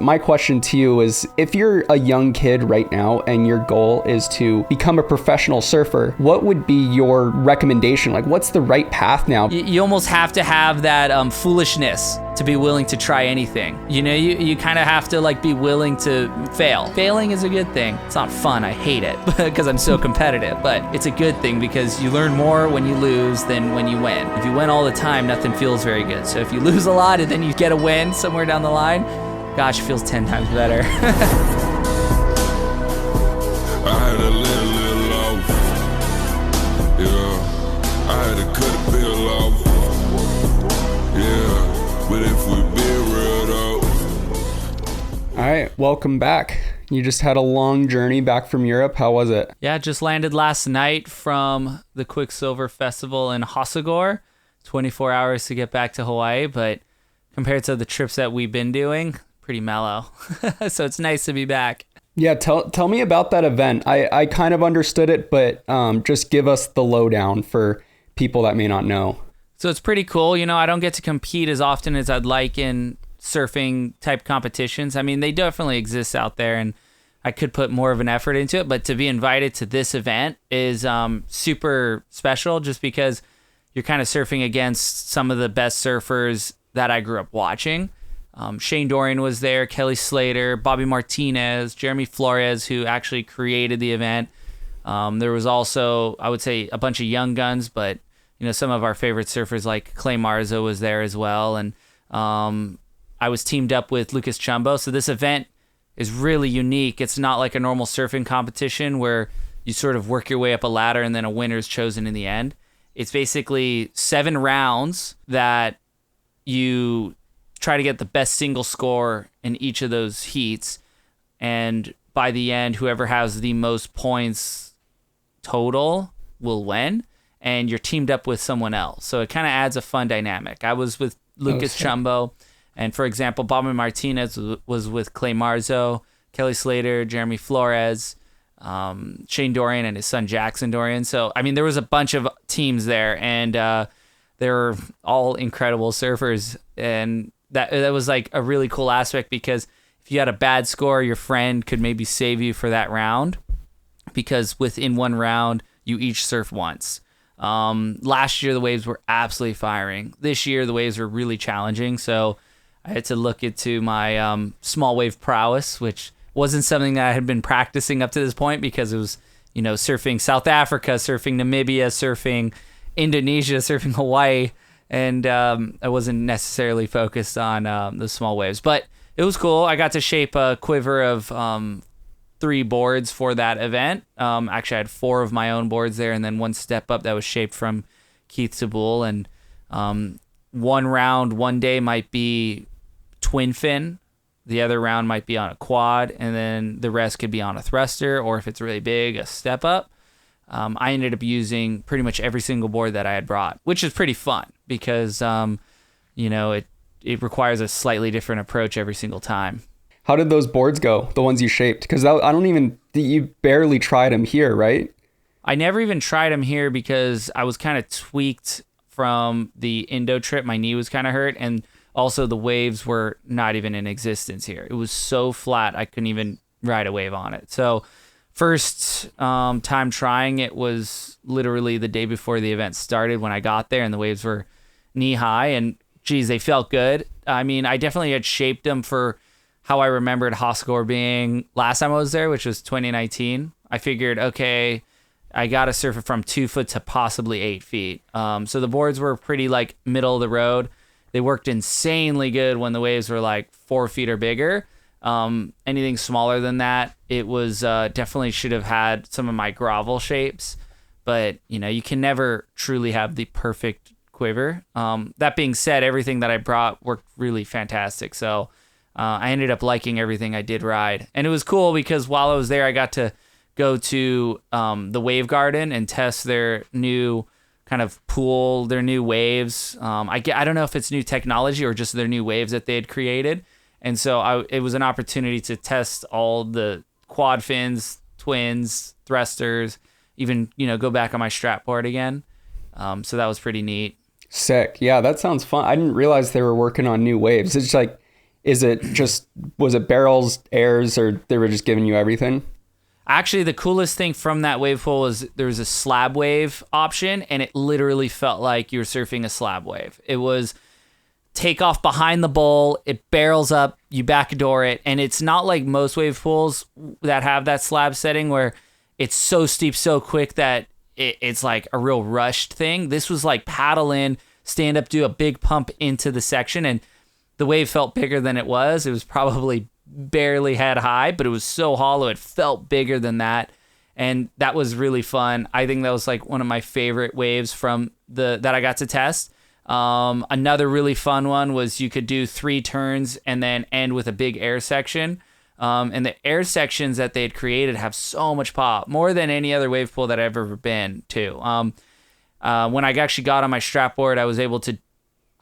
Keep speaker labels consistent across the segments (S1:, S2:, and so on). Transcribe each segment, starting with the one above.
S1: My question to you is, if you're a young kid right now and your goal is to become a professional surfer, what would be your recommendation? Like, what's the right path now?
S2: You almost have to have that foolishness to be willing to try anything. You know, you kind of have to like be willing to fail. Failing is a good thing. It's not fun. I hate it because I'm so competitive, but it's a good thing because you learn more when you lose than when you win. If you win all the time, nothing feels very good. So if you lose a lot and then you get a win somewhere down the line, gosh, it feels 10 times better.
S3: I had to let a little off. Yeah, I had to cut a bill off. Yeah, but if we be real though.
S1: All right, welcome back. You just had a long journey back from Europe. How was it?
S2: Yeah, just landed last night from the Quicksilver Festival in Hossegor. 24 hours to get back to Hawaii, but compared to the trips that we've been doing, pretty mellow. So it's nice to be back.
S1: Yeah, tell me about that event. I kind of understood it, but just give us the lowdown for people that may not know.
S2: So it's pretty cool. You know, I don't get to compete as often as I'd like in surfing type competitions. I mean, they definitely exist out there and I could put more of an effort into it, but to be invited to this event is super special just because you're kind of surfing against some of the best surfers that I grew up watching. Shane Dorian was there, Kelly Slater, Bobby Martinez, Jeremy Flores, who actually created the event. There was also, I would say, a bunch of young guns, but you know, some of our favorite surfers like Clay Marzo was there as well. And I was teamed up with Lucas Chumbo. So this event is really unique. It's not like a normal surfing competition where you sort of work your way up a ladder and then a winner is chosen in the end. It's basically 7 rounds that you try to get the best single score in each of those heats. And by the end, whoever has the most points total will win. And you're teamed up with someone else. So it kind of adds a fun dynamic. I was with Lucas Chumbo. And for example, Bobby Martinez was with Clay Marzo, Kelly Slater, Jeremy Flores, Shane Dorian, and his son Jackson Dorian. So, I mean, there was a bunch of teams there. And they were all incredible surfers. And that was like a really cool aspect because if you had a bad score, your friend could maybe save you for that round because within one round, you each surf once. Last year, the waves were absolutely firing. This year, the waves were really challenging. So I had to look into my small wave prowess, which wasn't something that I had been practicing up to this point because it was, you know, surfing South Africa, surfing Namibia, surfing Indonesia, surfing Hawaii. And I wasn't necessarily focused on the small waves. But it was cool. I got to shape a quiver of 3 boards for that event. Actually, I had 4 of my own boards there and then 1 step up that was shaped from Keith Tabul. And one round, one day might be twin fin. The other round might be on a quad. And then the rest could be on a thruster. Or if it's really big, a step up. I ended up using pretty much every single board that I had brought, which is pretty fun because, you know, it requires a slightly different approach every single time.
S1: How did those boards go, the ones you shaped? Because you barely tried them here, right?
S2: I never even tried them here because I was kind of tweaked from the Indo trip. My knee was kind of hurt. And also the waves were not even in existence here. It was so flat, I couldn't even ride a wave on it. So first time trying it was literally the day before the event started when I got there and the waves were knee high and geez, they felt good. I mean, I definitely had shaped them for how I remembered Hossegor being last time I was there, which was 2019. I figured, okay, I got to surf it from 2 foot to possibly 8 feet. So the boards were pretty like middle of the road. They worked insanely good when the waves were like 4 feet or bigger. Anything smaller than that, it was definitely should have had some of my grovel shapes, but you know, you can never truly have the perfect quiver. That being said, everything that I brought worked really fantastic. So I ended up liking everything I did ride, and it was cool because while I was there, I got to go to the Wave Garden and test their new kind of pool, their new waves. I don't know if it's new technology or just their new waves that they had created. And so it was an opportunity to test all the quad fins, twins, thrusters, even, you know, go back on my strap board again. So that was pretty neat.
S1: Sick. Yeah, that sounds fun. I didn't realize they were working on new waves. It's like, was it barrels, airs, or they were just giving you everything?
S2: Actually, the coolest thing from that wave pool was there was a slab wave option, and it literally felt like you were surfing a slab wave. It was take off behind the bowl, it barrels up, you backdoor it, and it's not like most wave pools that have that slab setting where it's so steep so quick that it's like a real rushed thing. This was like paddle in, stand up, do a big pump into the section, and the wave felt bigger than it was. It was probably barely head high, but it was so hollow it felt bigger than that, and that was really fun. I think that was like one of my favorite waves from that I got to test. Another really fun one was you could do 3 turns and then end with a big air section, and the air sections that they had created have so much pop, more than any other wave pool that I've ever been to. When I actually got on my strap board, I was able to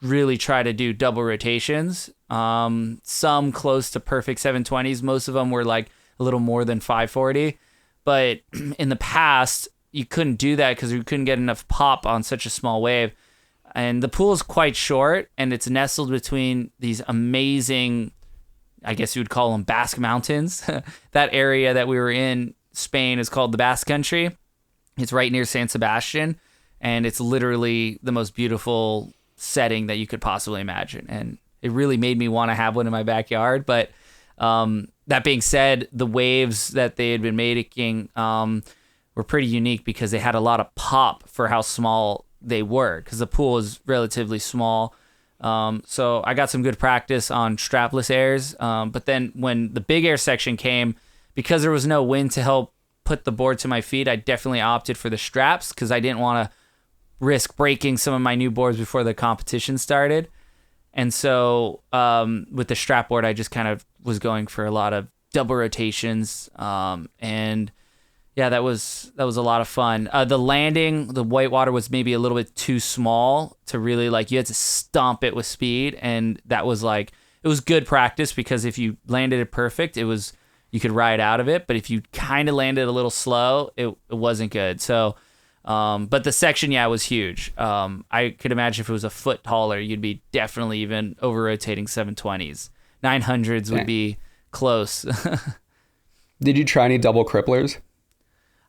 S2: really try to do double rotations, some close to perfect 720s. Most of them were like a little more than 540, but in the past you couldn't do that because you couldn't get enough pop on such a small wave. And the pool is quite short, and it's nestled between these amazing, I guess you would call them Basque Mountains. That area that we were in Spain is called the Basque Country. It's right near San Sebastian, and it's literally the most beautiful setting that you could possibly imagine, and it really made me want to have one in my backyard. But that being said, the waves that they had been making were pretty unique because they had a lot of pop for how small they were, because the pool is relatively small. So I got some good practice on strapless airs, but then when the big air section came, because there was no wind to help put the board to my feet, I definitely opted for the straps because I didn't want to risk breaking some of my new boards before the competition started. And so with the strap board, I just kind of was going for a lot of double rotations. And yeah, that was a lot of fun. The landing, the whitewater was maybe a little bit too small to really you had to stomp it with speed. And that was it was good practice because if you landed it perfect, you could ride out of it. But if you kind of landed a little slow, it wasn't good. So, but the section, was huge. I could imagine if it was a foot taller, you'd be definitely even over rotating 720s. 900s would be close.
S1: Did you try any double cripplers?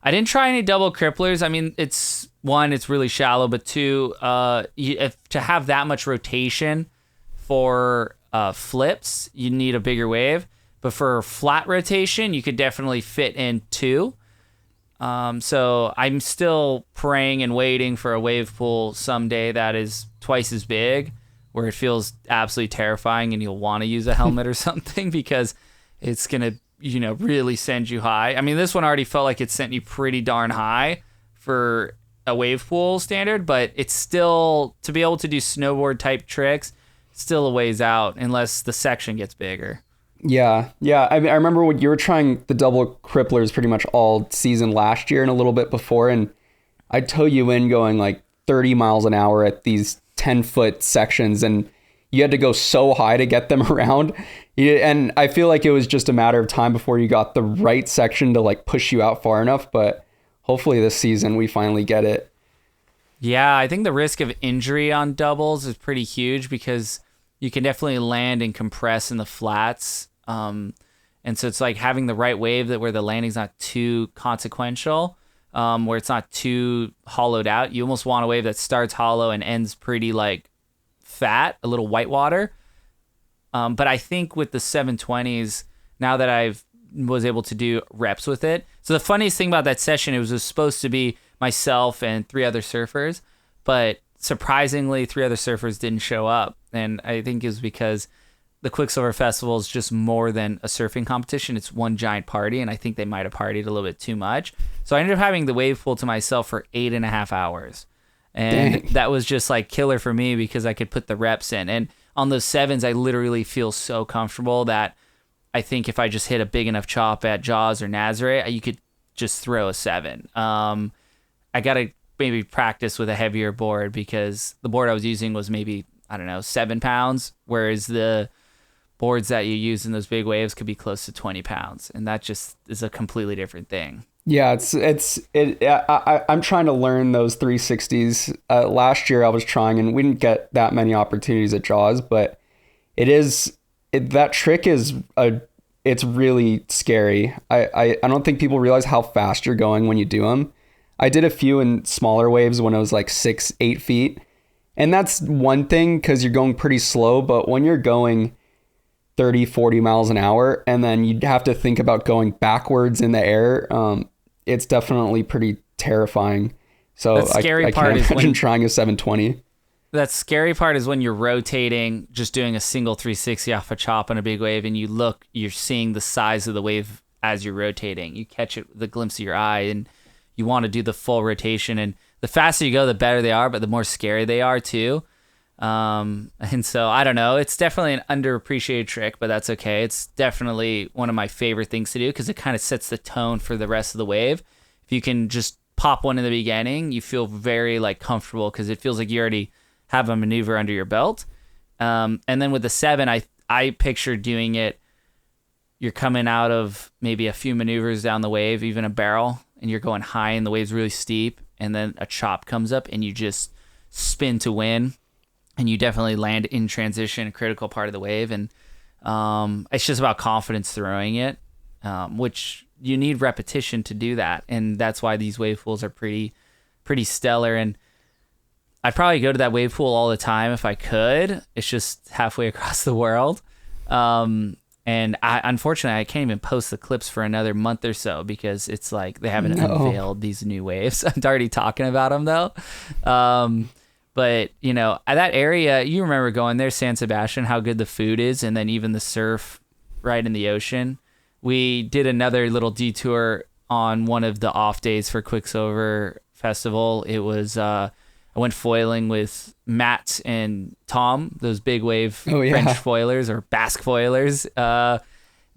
S2: I didn't try any double cripplers. I mean, it's really shallow, but 2, to have that much rotation for flips, you need a bigger wave. But for flat rotation, you could definitely fit in 2. So I'm still praying and waiting for a wave pool someday that is twice as big, where it feels absolutely terrifying and you'll want to use a helmet or something because it's going to, really send you high. I mean, this one already felt like it sent you pretty darn high for a wave pool standard, but it's still, to be able to do snowboard type tricks, still a ways out unless the section gets bigger.
S1: Yeah. I mean, I remember when you were trying the double cripplers pretty much all season last year and a little bit before, and I'd tow you in going 30 miles an hour at these 10-foot sections, and you had to go so high to get them around. And I feel like it was just a matter of time before you got the right section to push you out far enough, but hopefully this season we finally get it.
S2: Yeah, I think the risk of injury on doubles is pretty huge because you can definitely land and compress in the flats. And so it's having the right wave where the landing's not too consequential, where it's not too hollowed out. You almost want a wave that starts hollow and ends pretty fat, a little whitewater. But I think with the 720s, now that I've was able to do reps with it. So the funniest thing about that session, it was supposed to be myself and 3 other surfers, but surprisingly 3 other surfers didn't show up. And I think it was because the Quicksilver Festival is just more than a surfing competition. It's one giant party, and I think they might have partied a little bit too much. So I ended up having the wave pool to myself for 8.5 hours. And
S1: Dang.
S2: that was just killer for me because I could put the reps in. And on those 7s, I literally feel so comfortable that I think if I just hit a big enough chop at Jaws or Nazaré, you could just throw a 7. I got to maybe practice with a heavier board because the board I was using was maybe, 7 pounds, whereas the boards that you use in those big waves could be close to 20 pounds. And that just is a completely different thing.
S1: Yeah, I'm trying to learn those 360s. Last year I was trying, and we didn't get that many opportunities at Jaws, but it is that trick is it's really scary. I don't think people realize how fast you're going when you do them. I did a few in smaller waves when I was like 6-8 feet. And that's one thing because you're going pretty slow. But when you're going 30-40 miles an hour and then you have to think about going backwards in the air, it's definitely pretty terrifying. So I can't imagine trying a 720.
S2: That scary part is when you're rotating, just doing a single 360 off a chop on a big wave, and you're seeing the size of the wave as you're rotating. You catch it with a glimpse of your eye, and you want to do the full rotation. And the faster you go, the better they are, but the more scary they are too. And so I don't know. It's definitely an underappreciated trick, but that's okay. It's definitely one of my favorite things to do because it kind of sets the tone for the rest of the wave. If you can just pop one in the beginning, you feel very like comfortable because it feels like you already have a maneuver under your belt. And then with the 7, I picture doing it. You're coming out of maybe a few maneuvers down the wave, even a barrel, and you're going high and the wave's really steep. And then a chop comes up and you just spin to win. And you definitely land in transition, a critical part of the wave. And it's just about confidence throwing it, which you need repetition to do that. And that's why these wave pools are pretty stellar. And I'd probably go to that wave pool all the time if I could. It's just halfway across the world. And unfortunately, I can't even post the clips for another month or so because it's like they haven't unveiled these new waves. I'm already talking about them, though. But, you know, at that area, you remember going there, San Sebastian, how good the food is, and then even the surf right in the ocean. We did another little detour on one of the off days for Quicksilver Festival. It was... I went foiling with Matt and Tom, those big wave French foilers or Basque foilers.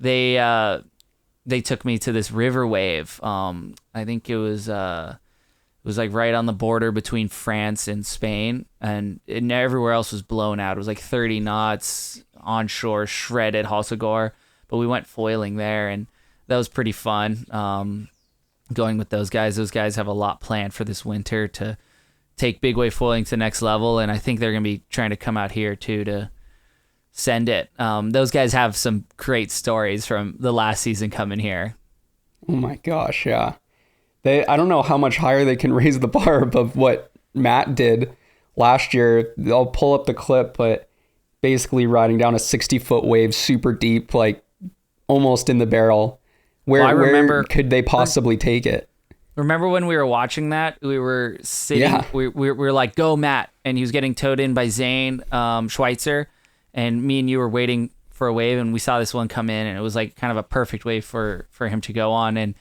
S2: They took me to this river wave. I think it was like right on the border between France and Spain, and everywhere else was blown out. It was like 30 knots onshore, shredded Hossegor, but we went foiling there, and that was pretty fun. Going with those guys. Those guys have a lot planned for this winter to take big wave foiling to the next level, and I think they're going to be trying to come out here too to send it. Those guys have some great stories from the last season coming here.
S1: Oh my gosh, yeah. I don't know how much higher they can raise the bar above what Matt did last year. I'll pull up the clip, but basically riding down a 60-foot wave super deep, like almost in the barrel. Where could they possibly take it?
S2: Remember when we were watching that? We were sitting, yeah. we were like, go Matt. And he was getting towed in by Zane Schweitzer. And me and you were waiting for a wave. And we saw this one come in. And it was like kind of a perfect wave for him to go on. And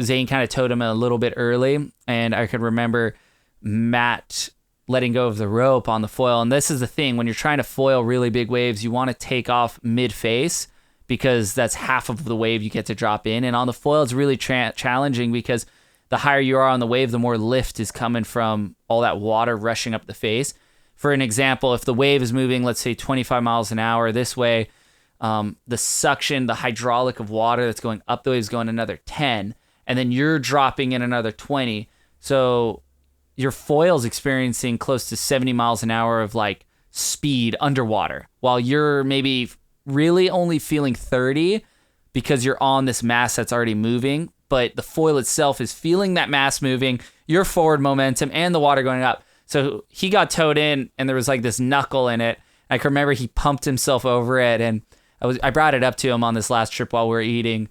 S2: Zane kind of towed him a little bit early. And I could remember Matt letting go of the rope on the foil. And this is the thing. When you're trying to foil really big waves, you want to take off mid-face because that's half of the wave you get to drop in. And on the foil, it's really challenging because the higher you are on the wave, the more lift is coming from all that water rushing up the face. For an example, if the wave is moving, let's say 25 miles an hour this way, the suction, the hydraulic of water that's going up the wave is going another 10, and then you're dropping in another 20. So your foil's experiencing close to 70 miles an hour of like speed underwater, while you're maybe really only feeling 30 because you're on this mass that's already moving. But the foil itself is feeling that mass moving, your forward momentum, and the water going up. So he got towed in, and there was like this knuckle in it. I can remember he pumped himself over it, and I brought it up to him on this last trip while we were eating,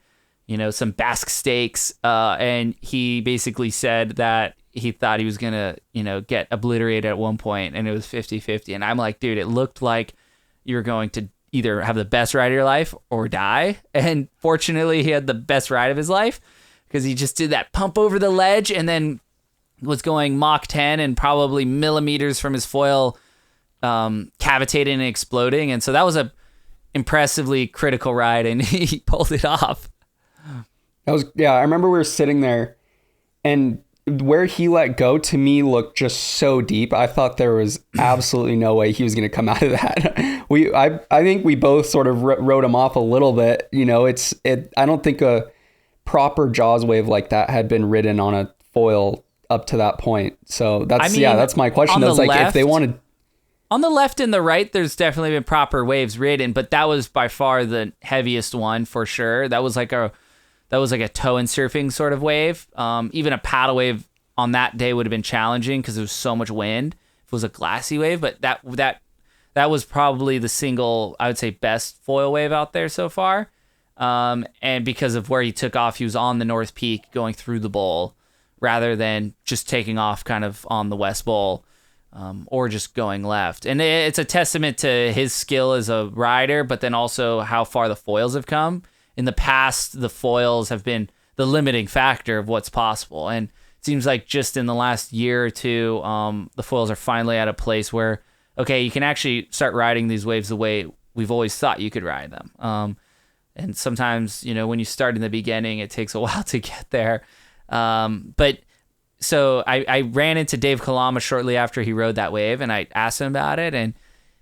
S2: some Basque steaks, and he basically said that he thought he was gonna, get obliterated at one point, and it was 50-50. And I'm like, dude, it looked like you were going to either have the best ride of your life or die. And fortunately, he had the best ride of his life, because he just did that pump over the ledge and then was going Mach 10 and probably millimeters from his foil cavitating and exploding. And so that was a impressively critical ride, and he pulled it off.
S1: I remember we were sitting there, and where he let go to me looked just so deep. I thought there was absolutely no way he was going to come out of that. I think we both sort of wrote him off a little bit. I don't think a proper Jaws wave like that had been ridden on a foil up to that point. So that's my question. It's like, if they wanted,
S2: On the left and the right, there's definitely been proper waves ridden, but that was by far the heaviest one for sure. That was like a tow and surfing sort of wave. Even a paddle wave on that day would have been challenging because there was so much wind. If it was a glassy wave, but that was probably the single, I would say, best foil wave out there so far. And because of where he took off, he was on the North Peak going through the bowl rather than just taking off kind of on the West Bowl. Or just going left. And it's a testament to his skill as a rider, but then also how far the foils have come. In the past, the foils have been the limiting factor of what's possible. And it seems like just in the last year or two, the foils are finally at a place where, okay, you can actually start riding these waves the way we've always thought you could ride them. And sometimes, when you start in the beginning, it takes a while to get there. So I ran into Dave Kalama shortly after he rode that wave, and I asked him about it, and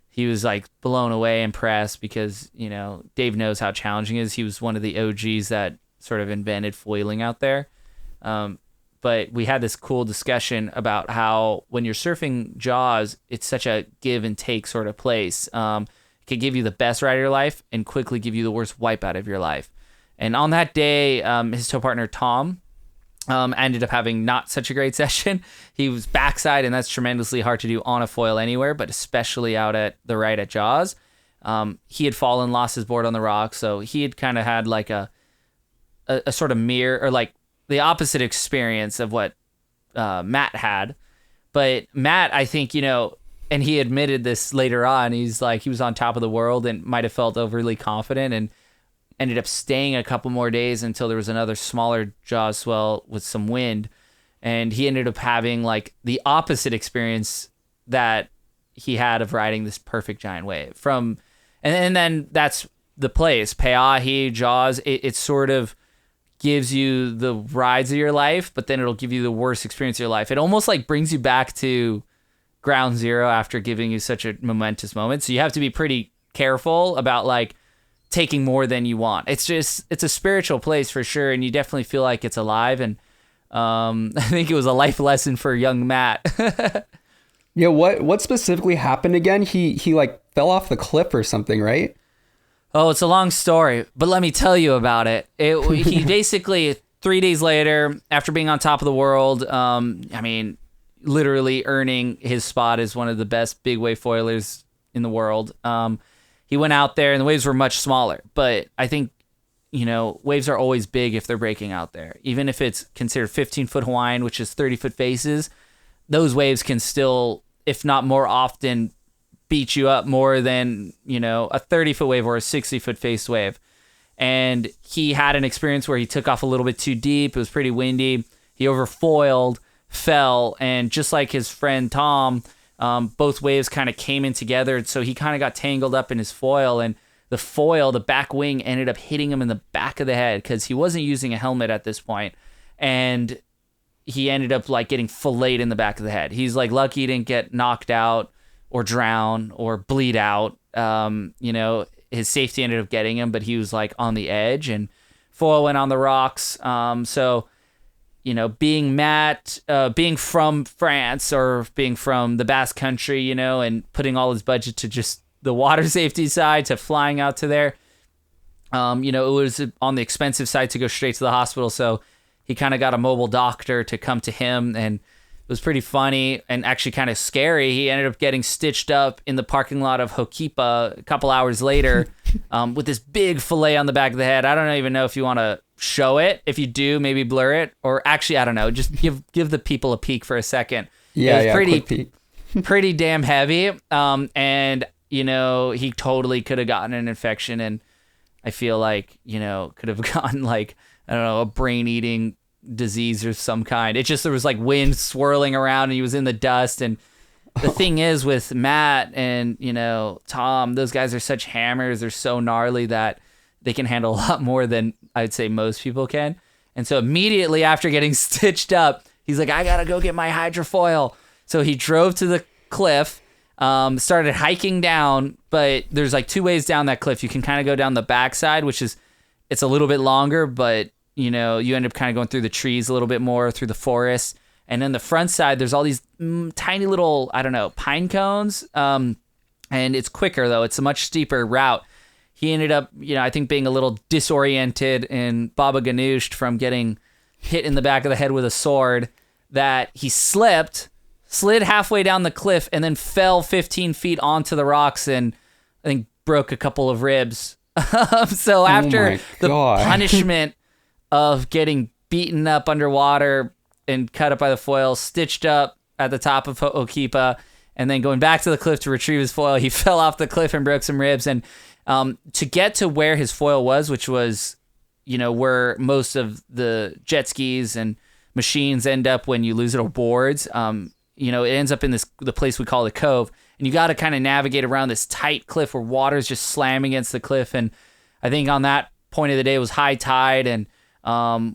S2: he was like blown away, impressed, because, Dave knows how challenging it is. He was one of the OGs that sort of invented foiling out there. But we had this cool discussion about how when you're surfing Jaws, it's such a give and take sort of place. It can give you the best ride of your life and quickly give you the worst wipeout of your life. And on that day, his tow partner, Tom, ended up having not such a great session. He was backside, and that's tremendously hard to do on a foil anywhere, but especially out at the right at Jaws. He had fallen, lost his board on the rock, so he had kind of had like a sort of mirror, or like the opposite experience of what Matt had. But Matt, I think, and he admitted this later on, he's like, he was on top of the world and might have felt overly confident and ended up staying a couple more days until there was another smaller Jaws swell with some wind. And he ended up having like the opposite experience that he had of riding this perfect giant wave and then that's the place, Pe'ahi, Jaws. It sort of gives you the rides of your life, but then it'll give you the worst experience of your life. It almost like brings you back to ground zero after giving you such a momentous moment. So you have to be pretty careful about like taking more than you want. It's a spiritual place for sure, and you definitely feel like it's alive. And I think it was a life lesson for young Matt.
S1: Yeah, what specifically happened again? He like fell off the cliff or something, right?
S2: Oh, it's a long story, but let me tell you about it. He basically 3 days later, after being on top of the world, literally earning his spot as one of the best big wave foilers in the world. He went out there, and the waves were much smaller. But I think, waves are always big if they're breaking out there. Even if it's considered 15-foot Hawaiian, which is 30-foot faces, those waves can still, if not more often, beat you up more than, a 30-foot wave or a 60-foot face wave. And he had an experience where he took off a little bit too deep. It was pretty windy. He overfoiled, fell, and just like his friend Tom, both waves kind of came in together, and so he kind of got tangled up in his foil, and the back wing, ended up hitting him in the back of the head because he wasn't using a helmet at this point, and he ended up like getting filleted in the back of the head. He's like lucky he didn't get knocked out or drown or bleed out. His safety ended up getting him, but he was like on the edge, and foil went on the rocks. Being Matt, being from France or being from the Basque Country, and putting all his budget to just the water safety side to flying out to there, it was on the expensive side to go straight to the hospital. So he kind of got a mobile doctor to come to him, and it was pretty funny and actually kind of scary. He ended up getting stitched up in the parking lot of Hokipa a couple hours later with this big fillet on the back of the head. I don't even know if you want to show it. If you do, maybe blur it, or actually, I don't know, just give the people a peek for a second.
S1: Yeah,
S2: it was
S1: quick peek.
S2: pretty damn heavy. And he totally could have gotten an infection, and I feel like, could have gotten like, I don't know, a brain eating disease or some kind. It just, there was like wind swirling around, and he was in the dust. And the thing is with Matt and, Tom, those guys are such hammers. They're so gnarly that they can handle a lot more than I'd say most people can. And so immediately after getting stitched up, he's like, I gotta go get my hydrofoil. So he drove to the cliff, started hiking down, but there's like two ways down that cliff. You can kind of go down the backside, it's a little bit longer, but you end up kind of going through the trees a little bit more, through the forest. And then the front side, there's all these tiny little, I don't know, pine cones. And and it's quicker though. It's a much steeper route. He ended up, I think being a little disoriented and baba ganooshed from getting hit in the back of the head with a sword, that he slid halfway down the cliff, and then fell 15 feet onto the rocks, and I think broke a couple of ribs. So after the punishment of getting beaten up underwater and cut up by the foil, stitched up at the top of Ho'okipa, and then going back to the cliff to retrieve his foil, he fell off the cliff and broke some ribs. And to get to where his foil was, which was, where most of the jet skis and machines end up when you lose it, or boards, it ends up in the place we call the cove. And you got to kind of navigate around this tight cliff where water's just slamming against the cliff. And I think on that point of the day it was high tide. And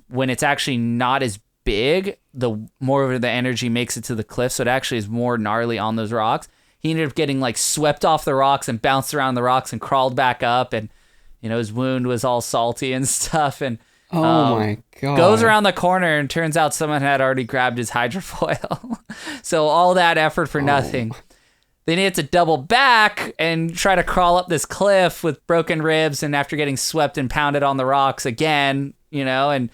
S2: when it's actually not as big, the more of the energy makes it to the cliff. So it actually is more gnarly on those rocks. He ended up getting like swept off the rocks and bounced around the rocks and crawled back up. And, his wound was all salty and stuff. And
S1: oh my God.
S2: Goes around the corner and turns out someone had already grabbed his hydrofoil. So all that effort for nothing. Then he had to double back and try to crawl up this cliff with broken ribs, and after getting swept and pounded on the rocks again, and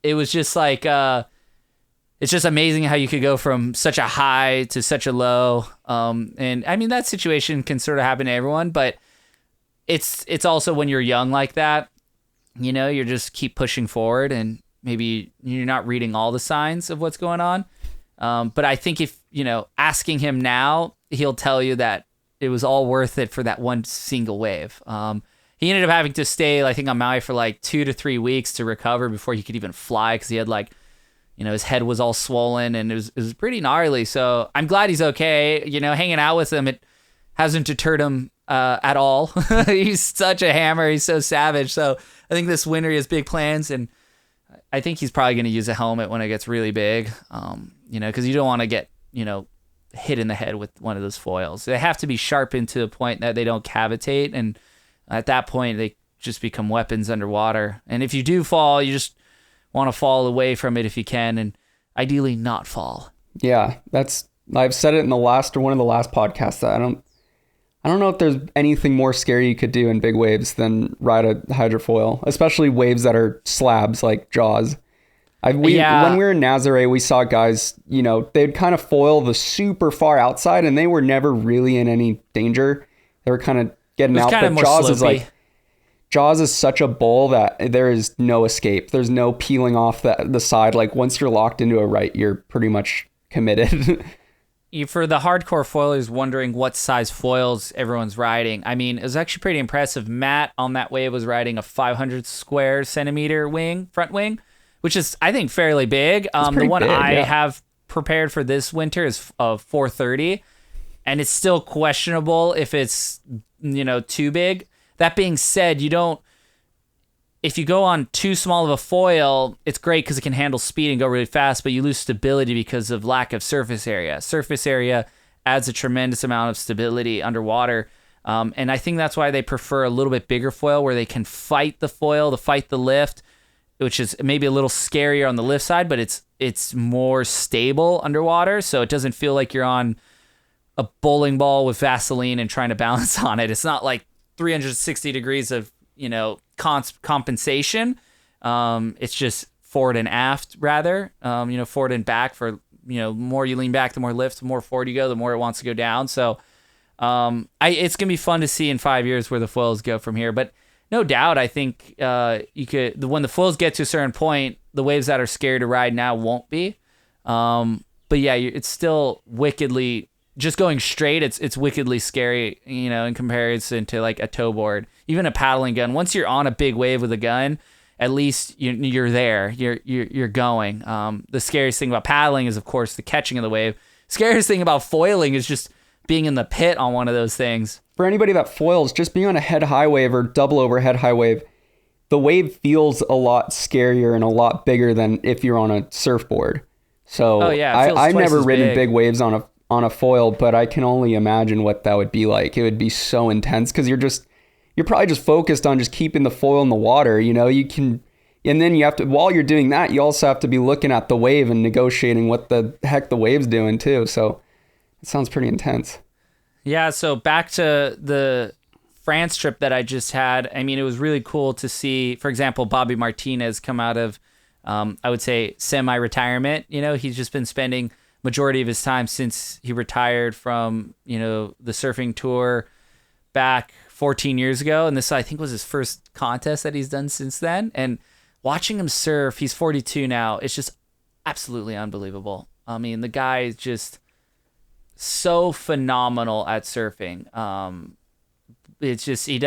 S2: it was just like, it's just amazing how you could go from such a high to such a low. And I mean, that situation can sort of happen to everyone, but it's also when you're young like that, you're just keep pushing forward, and maybe you're not reading all the signs of what's going on. But I think if, asking him now, he'll tell you that it was all worth it for that one single wave. He ended up having to stay, I think, on Maui for like 2 to 3 weeks to recover before he could even fly, because he had his head was all swollen, and it was pretty gnarly. So I'm glad he's okay. Hanging out with him, it hasn't deterred him at all. He's such a hammer. He's so savage. So I think this winter he has big plans, and I think he's probably going to use a helmet when it gets really big, because you don't want to get, hit in the head with one of those foils. They have to be sharpened to the point that they don't cavitate, and at that point they just become weapons underwater. And if you do fall, you just want to fall away from it if you can, and ideally not fall.
S1: Yeah, I've said it in one of the last podcasts that I don't know if there's anything more scary you could do in big waves than ride a hydrofoil, especially waves that are slabs like Jaws. When we were in Nazare, we saw guys, they'd kind of foil the super far outside, and they were never really in any danger. They were kind of getting out, but Jaws is such a bowl that there is no escape. There's no peeling off the side. Like once you're locked into a right, you're pretty much committed.
S2: For the hardcore foilers wondering what size foils everyone's riding, I mean, it was actually pretty impressive. Matt on that wave was riding a 500 square centimeter front wing, which is, I think, fairly big. The one I have prepared for this winter is 430, and it's still questionable if it's, too big. That being said, if you go on too small of a foil, it's great because it can handle speed and go really fast, but you lose stability because of lack of surface area. Surface area adds a tremendous amount of stability underwater. And I think that's why they prefer a little bit bigger foil where they can fight the foil, to fight the lift, which is maybe a little scarier on the lift side, but it's more stable underwater. So it doesn't feel like you're on a bowling ball with Vaseline and trying to balance on it. It's not like 360 degrees of, compensation. It's just forward and aft rather, forward and back for, more you lean back, the more lift, the more forward you go, the more it wants to go down. So it's going to be fun to see in 5 years where the foils go from here. But no doubt, I think when the foils get to a certain point, the waves that are scary to ride now won't be. But yeah, it's still wickedly, just going straight, it's wickedly scary, in comparison to like a tow board, even a paddling gun. Once you're on a big wave with a gun, at least you're there, you're going. The scariest thing about paddling is, of course, the catching of the wave. Scariest thing about foiling is just being in the pit on one of those things.
S1: For anybody that foils, just being on a head high wave or double overhead high wave, the wave feels a lot scarier and a lot bigger than if you're on a surfboard. So I've never ridden big waves on a foil, but I can only imagine what that would be like. It would be so intense because you're probably just focused on just keeping the foil in the water. And then you have to, while you're doing that, you also have to be looking at the wave and negotiating what the heck the wave's doing too. So it sounds pretty intense.
S2: Yeah, so back to the France trip that I just had. I mean, it was really cool to see, for example, Bobby Martinez come out of, I would say, semi-retirement. You know, he's just been spending majority of his time since he retired from, you know, the surfing tour back 14 years ago. And this, I think, was his first contest that he's done since then. And watching him surf, he's 42 now. It's just absolutely unbelievable. I mean, the guy is just so phenomenal at surfing. It's just him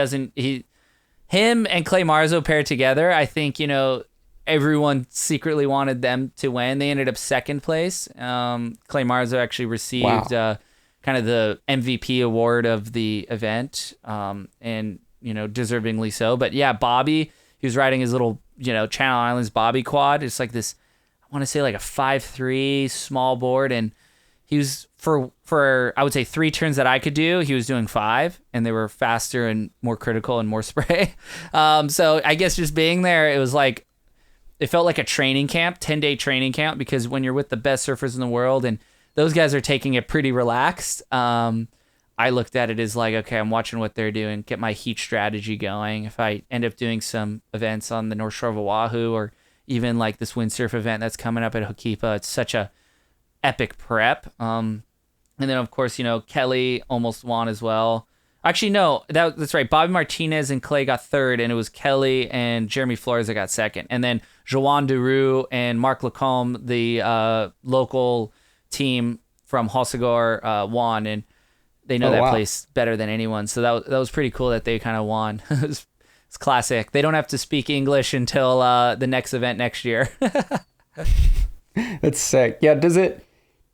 S2: and Clay Marzo paired together. I think, you know, everyone secretly wanted them to win. They ended up second place. Clay Marzo actually received kind of the MVP award of the event, and, you know, deservingly so. But yeah, Bobby, he was riding his little, you know, Channel Islands Bobby quad. It's like this, I want to say like a 5'3" small board, and he was for I would say 3 turns that I could do, he was doing 5, and they were faster and more critical and more spray. So I guess just being there, it was like, it felt like a training camp, 10-day training camp, because when you're with the best surfers in the world and those guys are taking it pretty relaxed, I looked at it as like, okay, I'm watching what they're doing, get my heat strategy going. If I end up doing some events on the North Shore of Oahu, or even like this windsurf event that's coming up at Hokipa, it's such a epic prep. And then, of course, you know, Kelly almost won as well. Actually, no, that's right. Bobby Martinez and Clay got third, and it was Kelly and Jeremy Flores that got second. And then Joan Deroux and Mark Lacombe, the local team from Hossegor, won, and they know that place better than anyone. So that was pretty cool that they kind of won. It's classic. They don't have to speak English until the next event next year.
S1: That's sick. Yeah,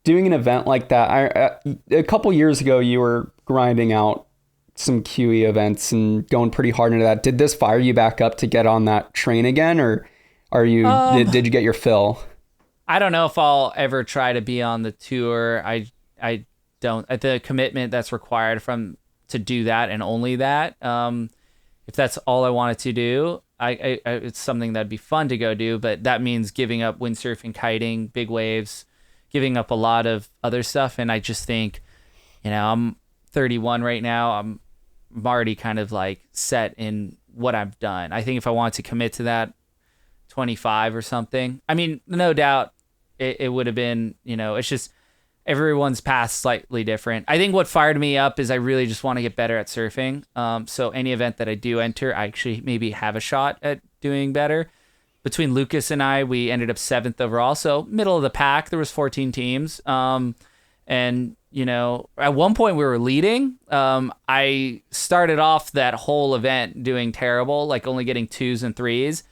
S1: doing an event like that, a couple years ago, you were grinding out some QE events and going pretty hard into that. Did this fire you back up to get on that train again, or did you get your fill?
S2: I don't know if I'll ever try to be on the tour. I don't, at the commitment that's required to do that and only that. If that's all I wanted to do, it's something that'd be fun to go do, but that means giving up windsurfing, kiting, big waves, giving up a lot of other stuff. And I just think, you know, I'm 31 right now. I'm already kind of like set in what I've done. I think if I wanted to commit to that, 25 or something, I mean, no doubt it would have been, you know, it's just everyone's path slightly different. I think what fired me up is I really just want to get better at surfing. So any event that I do enter, I actually maybe have a shot at doing better. Between Lucas and I, we ended up 7th overall, so middle of the pack. There was 14 teams, and, you know, at one point we were leading. I started off that whole event doing terrible, like only getting 2s and 3s,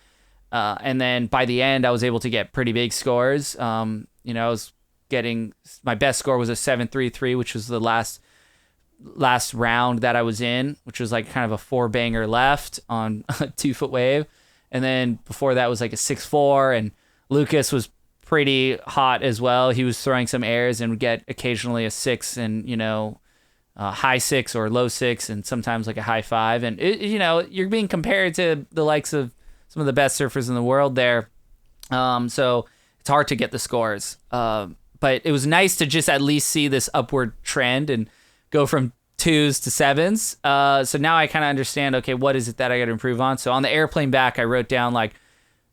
S2: and then by the end I was able to get pretty big scores. You know, I was getting, my best score was a 7.33, which was the last round that I was in, which was like kind of a 4-banger left on a 2-foot wave. And then before that was like a 6.4, and Lucas was pretty hot as well. He was throwing some airs and would get occasionally a 6 and, you know, high 6 or low 6, and sometimes like a high 5. And, you know, you're being compared to the likes of some of the best surfers in the world there. So it's hard to get the scores. But it was nice to just at least see this upward trend and go from 2s to 7s. So now I kind of understand, okay, what is it that I got to improve on? So on the airplane back, I wrote down like,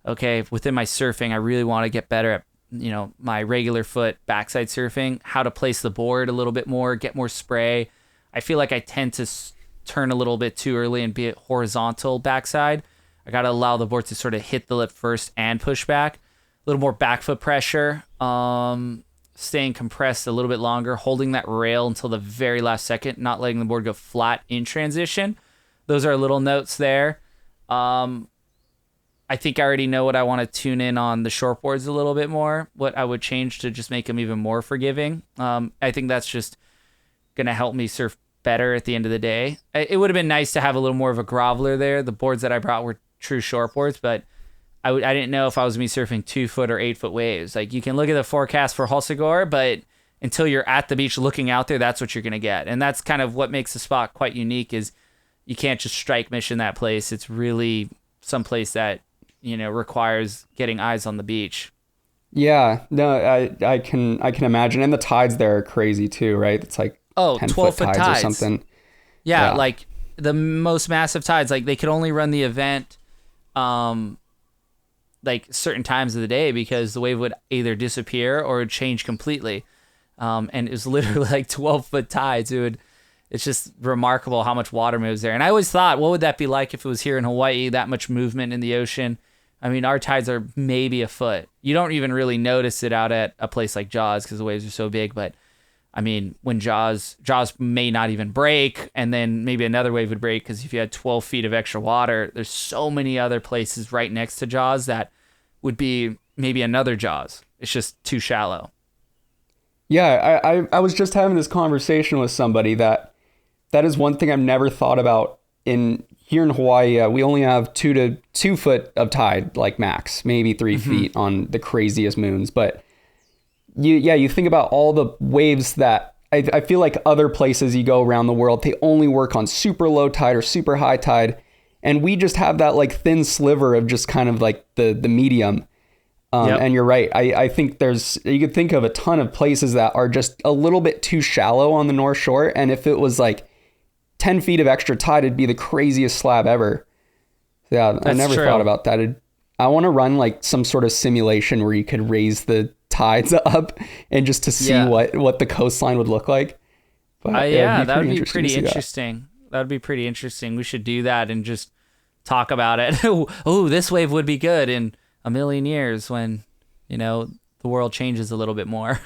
S2: okay, within my surfing, I really want to get better at, you know, my regular foot backside surfing, how to place the board a little bit more, get more spray. I feel like I tend to turn a little bit too early and be at horizontal backside. I got to allow the board to sort of hit the lip first and push back. A little more back foot pressure. Staying compressed a little bit longer, holding that rail until the very last second, not letting the board go flat in transition. Those are little notes there. I think I already know what I want to tune in on the short boards a little bit more, what I would change to just make them even more forgiving. I think that's just going to help me surf better at the end of the day. It would have been nice to have a little more of a groveler there. The boards that I brought were true short boards, but I didn't know if I was me surfing 2-foot or 8-foot waves. Like, you can look at the forecast for Hossegor, but until you're at the beach looking out there, that's what you're going to get. And that's kind of what makes the spot quite unique, is you can't just strike mission that place. It's really someplace that, you know, requires getting eyes on the beach.
S1: Yeah, no, I can imagine. And the tides there are crazy too, right? It's like
S2: Oh,
S1: 10
S2: 12
S1: foot
S2: foot
S1: tides
S2: tides.
S1: or something.
S2: Yeah,
S1: Yeah.
S2: like the most massive tides. Like they could only run the event, like certain times of the day because the wave would either disappear or it'd change completely. And it was literally like 12-foot tides. It's just remarkable how much water moves there. And I always thought, what would that be like if it was here in Hawaii, that much movement in the ocean? I mean, our tides are maybe a foot. You don't even really notice it out at a place like Jaws because the waves are so big. But I mean, when Jaws may not even break, and then maybe another wave would break because if you had 12 feet of extra water, there's so many other places right next to Jaws that would be maybe another Jaws. It's just too shallow.
S1: Yeah, I was just having this conversation with somebody that is one thing I've never thought about. Here in Hawaii, we only have 2 foot of tide, like max, maybe 3 feet on the craziest moons. But you think about all the waves that I feel like other places you go around the world, they only work on super low tide or super high tide. And we just have that like thin sliver of just kind of like the medium.
S2: Yep.
S1: And you're right. I think you could think of a ton of places that are just a little bit too shallow on the North Shore. And if it was like 10 feet of extra tide, it'd be the craziest slab ever. Yeah, I never thought about that. I want to run like some sort of simulation where you could raise the tides up and just to see what the coastline would look like. But,
S2: that would be pretty interesting. That would be pretty interesting. We should do that and just talk about it. Oh, this wave would be good in a million years when, the world changes a little bit more.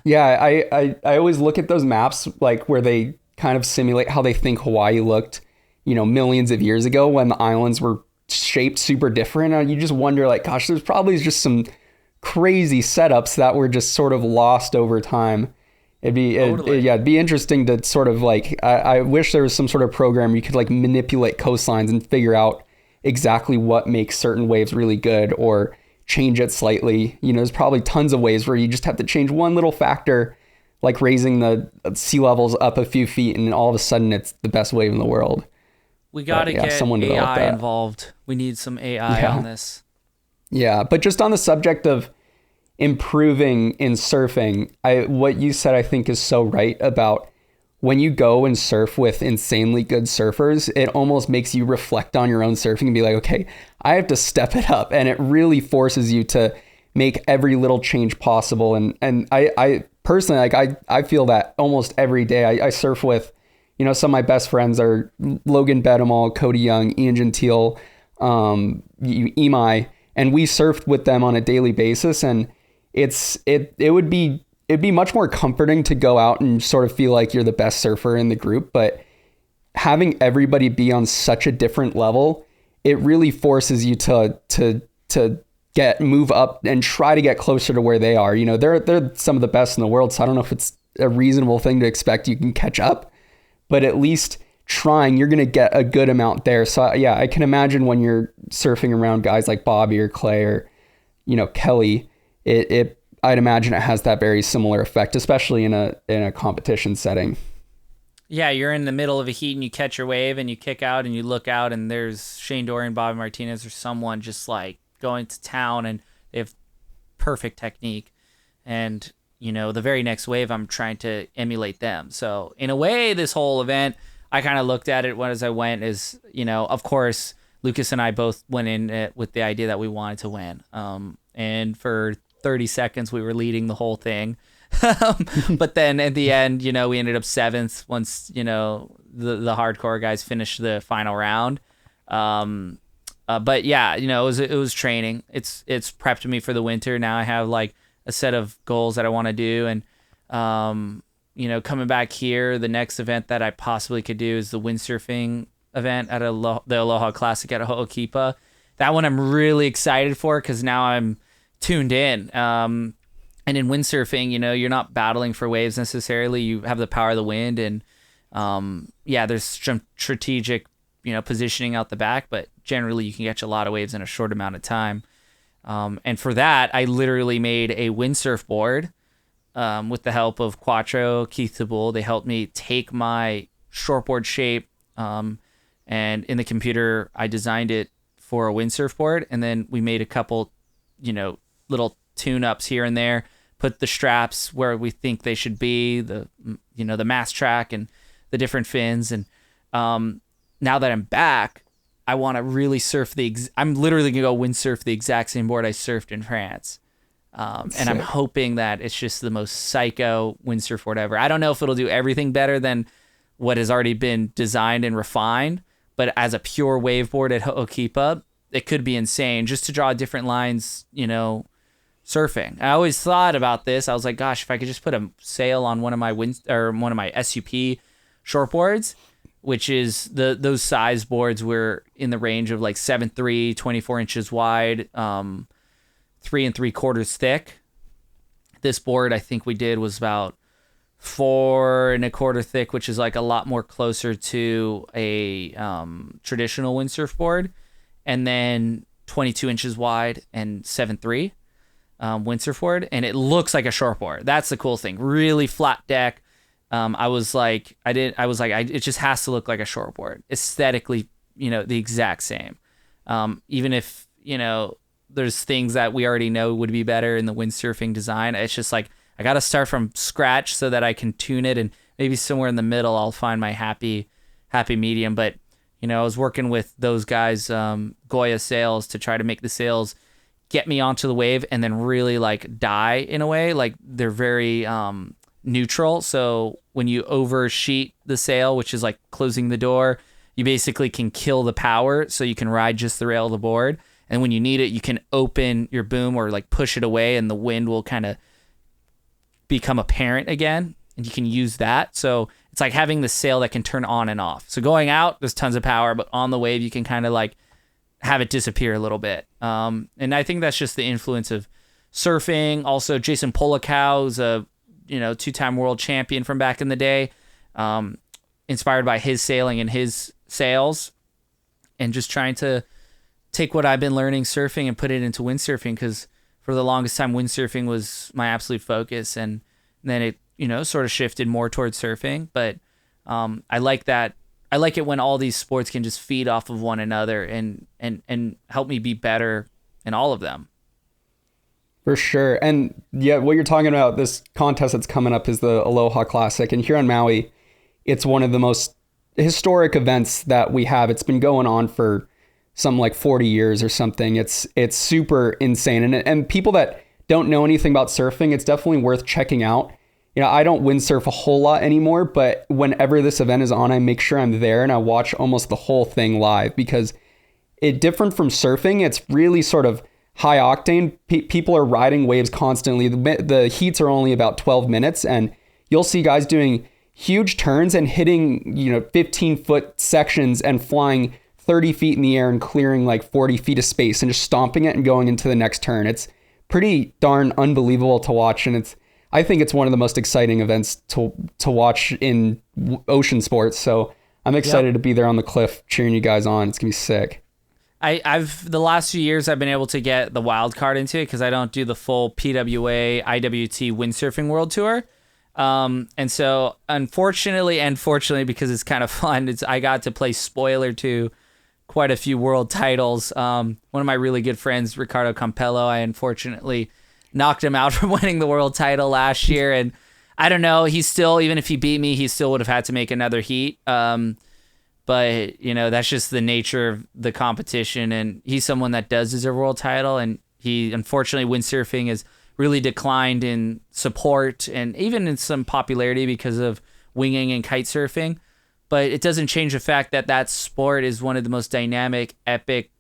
S1: Yeah, I always look at those maps like where they kind of simulate how they think Hawaii looked, millions of years ago when the islands were shaped super different. And you just wonder like, gosh, there's probably just some crazy setups that were just sort of lost over time. It'd be interesting to sort of like, I wish there was some sort of program you could like manipulate coastlines and figure out exactly what makes certain waves really good or change it slightly. There's probably tons of ways where you just have to change one little factor, like raising the sea levels up a few feet, and all of a sudden it's the best wave in the world.
S2: We got to get AI involved. We need some AI on this.
S1: Yeah, but just on the subject of improving in surfing, what you said I think is so right about when you go and surf with insanely good surfers, it almost makes you reflect on your own surfing and be like, okay, I have to step it up. And it really forces you to make every little change possible. And I personally, like I feel that almost every day. I surf with, some of my best friends are Logan Bedemal, Cody Young, Ian Gentile, Imai, and we surfed with them on a daily basis. And it'd be much more comforting to go out and sort of feel like you're the best surfer in the group, but having everybody be on such a different level, it really forces you to move up and try to get closer to where they are. They're some of the best in the world, so I don't know if it's a reasonable thing to expect you can catch up, but at least trying, you're going to get a good amount there. So yeah, I can imagine when you're surfing around guys like Bobby or Clay or, Kelly, I'd imagine it has that very similar effect, especially in a competition setting.
S2: Yeah, you're in the middle of a heat and you catch your wave and you kick out and you look out and there's Shane Dorian, Bobby Martinez, or someone just like going to town and they have perfect technique. And, the very next wave, I'm trying to emulate them. So in a way, this whole event, I kind of looked at it as I went is, of course, Lucas and I both went in it with the idea that we wanted to win. And for 30 seconds, we were leading the whole thing. But then at the end, we ended up 7th once, the hardcore guys finished the final round. But yeah, it was training. It's prepped me for the winter. Now I have like a set of goals that I want to do. And, coming back here, the next event that I possibly could do is the windsurfing event at the Aloha Classic at Ho'okipa. That one I'm really excited for because now I'm tuned in. And in windsurfing, you're not battling for waves necessarily. You have the power of the wind and, there's some strategic, positioning out the back, but generally you can catch a lot of waves in a short amount of time. And for that, I literally made a windsurf board, with the help of Quattro, Keith Tabul. They helped me take my shortboard shape, and in the computer, I designed it for a windsurf board. And then we made a couple, little tune-ups here and there, put the straps where we think they should be, the the mass track and the different fins. And now that I'm back, I want to really surf I'm literally going to go windsurf the exact same board I surfed in France. And I'm hoping that it's just the most psycho windsurf board ever. I don't know if it'll do everything better than what has already been designed and refined, but as a pure waveboard at Ho'okipa, it could be insane just to draw different lines, surfing. I always thought about this. I was like, gosh, if I could just put a sail on one of my one of my SUP shortboards, which is those size boards were in the range of like 7.3, 24 inches wide, 3 3/4 thick. This board I think we did was about 4 1/4 thick, which is like a lot more closer to a traditional windsurf board, and then 22 inches wide and 7.3 windsurf board, and it looks like a shortboard. That's the cool thing. Really flat deck. It just has to look like a shortboard. Aesthetically, the exact same. Even if, there's things that we already know would be better in the windsurfing design. It's just like, I got to start from scratch so that I can tune it, and maybe somewhere in the middle, I'll find my happy medium. But, I was working with those guys, Goya Sails, to try to make the sails get me onto the wave and then really like die in a way. Like they're very, neutral. So when you oversheet the sail, which is like closing the door, you basically can kill the power so you can ride just the rail of the board. And when you need it, you can open your boom or like push it away and the wind will kind of become apparent again. And you can use that. So it's like having the sail that can turn on and off. So going out, there's tons of power, but on the wave, you can kind of like have it disappear a little bit. And I think that's just the influence of surfing. Also, Jason Polikow is a 2-time world champion from back in the day, inspired by his sailing and his sails, and just trying to take what I've been learning surfing and put it into windsurfing, because for the longest time windsurfing was my absolute focus, and then it sort of shifted more towards surfing. But I like that. I like it when all these sports can just feed off of one another and help me be better in all of them.
S1: For sure. And yeah, what you're talking about, this contest that's coming up is the Aloha Classic. And here on Maui, it's one of the most historic events that we have. It's been going on for some like 40 years or something. It's super insane. And people that don't know anything about surfing, it's definitely worth checking out. I don't windsurf a whole lot anymore, but whenever this event is on, I make sure I'm there and I watch almost the whole thing live, because it different from surfing. It's really sort of high octane. People are riding waves constantly. The heats are only about 12 minutes, and you'll see guys doing huge turns and hitting 15-foot sections and flying 30 feet in the air and clearing like 40 feet of space and just stomping it and going into the next turn. It's pretty darn unbelievable to watch, and I think it's one of the most exciting events to watch in ocean sports. So I'm excited to be there on the cliff cheering you guys on. It's gonna be sick.
S2: I've the last few years I've been able to get the wild card into it because I don't do the full PWA IWT windsurfing world tour. And so unfortunately and fortunately, because it's kind of fun, I got to play spoiler to quite a few world titles. One of my really good friends, Ricardo Campello, I unfortunately knocked him out from winning the world title last year. And I don't know, he still, even if he beat me, he still would have had to make another heat. But, that's just the nature of the competition. And he's someone that does deserve a world title. And he, unfortunately, windsurfing has really declined in support and even in some popularity because of winging and kite surfing. But it doesn't change the fact that that sport is one of the most dynamic, epic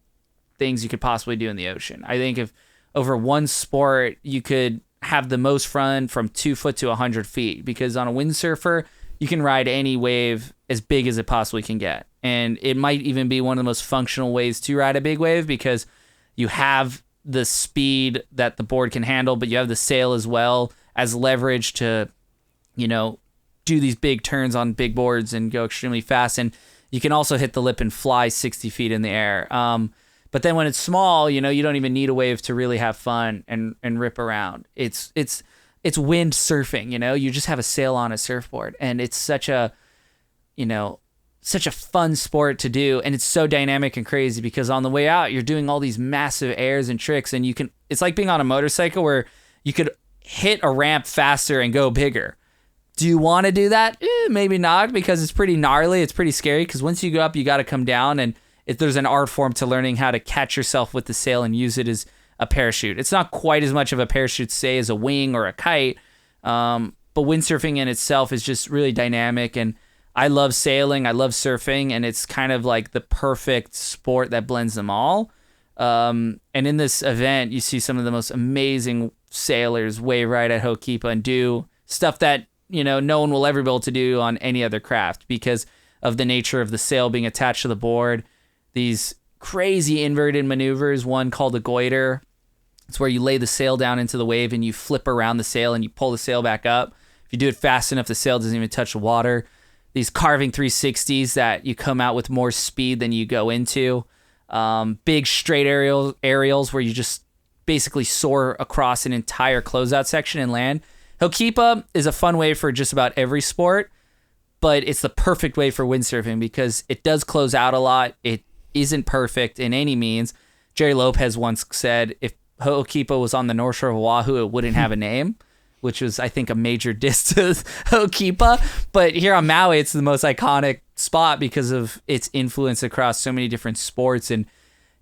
S2: things you could possibly do in the ocean. I think if over one sport, you could have the most fun from 2 foot to 100 feet, because on a windsurfer, you can ride any wave as big as it possibly can get. And it might even be one of the most functional ways to ride a big wave, because you have the speed that the board can handle, but you have the sail as well as leverage to, do these big turns on big boards and go extremely fast. And you can also hit the lip and fly 60 feet in the air. But then when it's small, you don't even need a wave to really have fun and rip around. It's wind surfing, you just have a sail on a surfboard, and it's such a fun sport to do. And it's so dynamic and crazy because on the way out, you're doing all these massive airs and tricks, and it's like being on a motorcycle where you could hit a ramp faster and go bigger. Do you want to do that? Maybe not, because it's pretty gnarly. It's pretty scary, because once you go up, you got to come down. And if there's an art form to learning how to catch yourself with the sail and use it as a parachute. It's not quite as much of a parachute, say, as a wing or a kite. But windsurfing in itself is just really dynamic. And I love sailing. I love surfing. And it's kind of like the perfect sport that blends them all. And in this event, you see some of the most amazing sailors wave right at Ho'okipa and do stuff that, no one will ever be able to do on any other craft because of the nature of the sail being attached to the board. These crazy inverted maneuvers, one called a goiter. It's where you lay the sail down into the wave and you flip around the sail and you pull the sail back up. If you do it fast enough, the sail doesn't even touch the water. These carving 360s that you come out with more speed than you go into. Big straight aerials where you just basically soar across an entire closeout section and land. Ho'okipa is a fun way for just about every sport, but it's the perfect way for windsurfing because it does close out a lot. It isn't perfect in any means. Jerry Lopez once said if Ho'okipa was on the North Shore of Oahu, it wouldn't have a name, which was, I think, a major diss to Ho'okipa. But here on Maui, it's the most iconic spot because of its influence across so many different sports. And,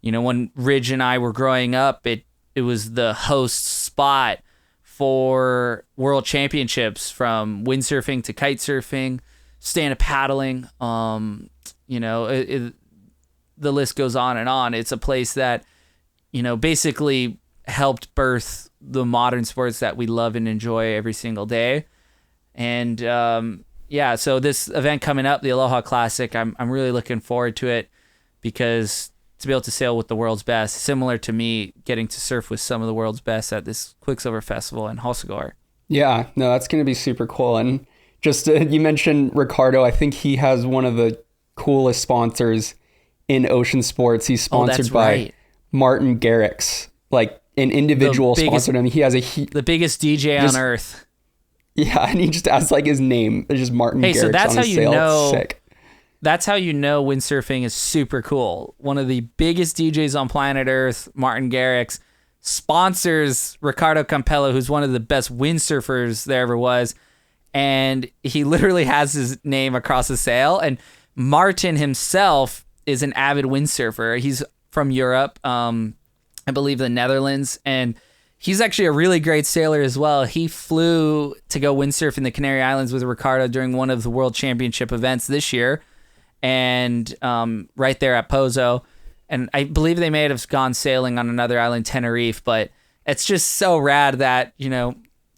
S2: when Ridge and I were growing up, it was the host spot for world championships, from windsurfing to kite surfing, stand-up paddling. The list goes on and on. It's a place that, basically helped birth the modern sports that we love and enjoy every single day. And so this event coming up, the Aloha Classic, I'm really looking forward to it because to be able to sail with the world's best, similar to me getting to surf with some of the world's best at this Quicksilver Festival in Hossegor. Yeah,
S1: no, that's going to be super cool. And just you mentioned Ricardo. I think he has one of the coolest sponsors in ocean sports. He's sponsored by Martin Garrix, like an individual sponsor. I mean, he has the
S2: biggest DJ on earth.
S1: Yeah, and he just has like his name. It's just Martin Garrix
S2: so that's
S1: on
S2: how
S1: his
S2: you
S1: sail.
S2: know.
S1: It's sick.
S2: That's how you know windsurfing is super cool. One of the biggest DJs on planet Earth, Martin Garrix, sponsors Ricardo Campello, who's one of the best windsurfers there ever was. And he literally has his name across the sail. And Martin himself is an avid windsurfer. He's from Europe, I believe the Netherlands. And he's actually a really great sailor as well. He flew to go windsurf in the Canary Islands with Ricardo during one of the World Championship events this year. And right there at Pozo. And I believe they may have gone sailing on another island, Tenerife. But it's just so rad that,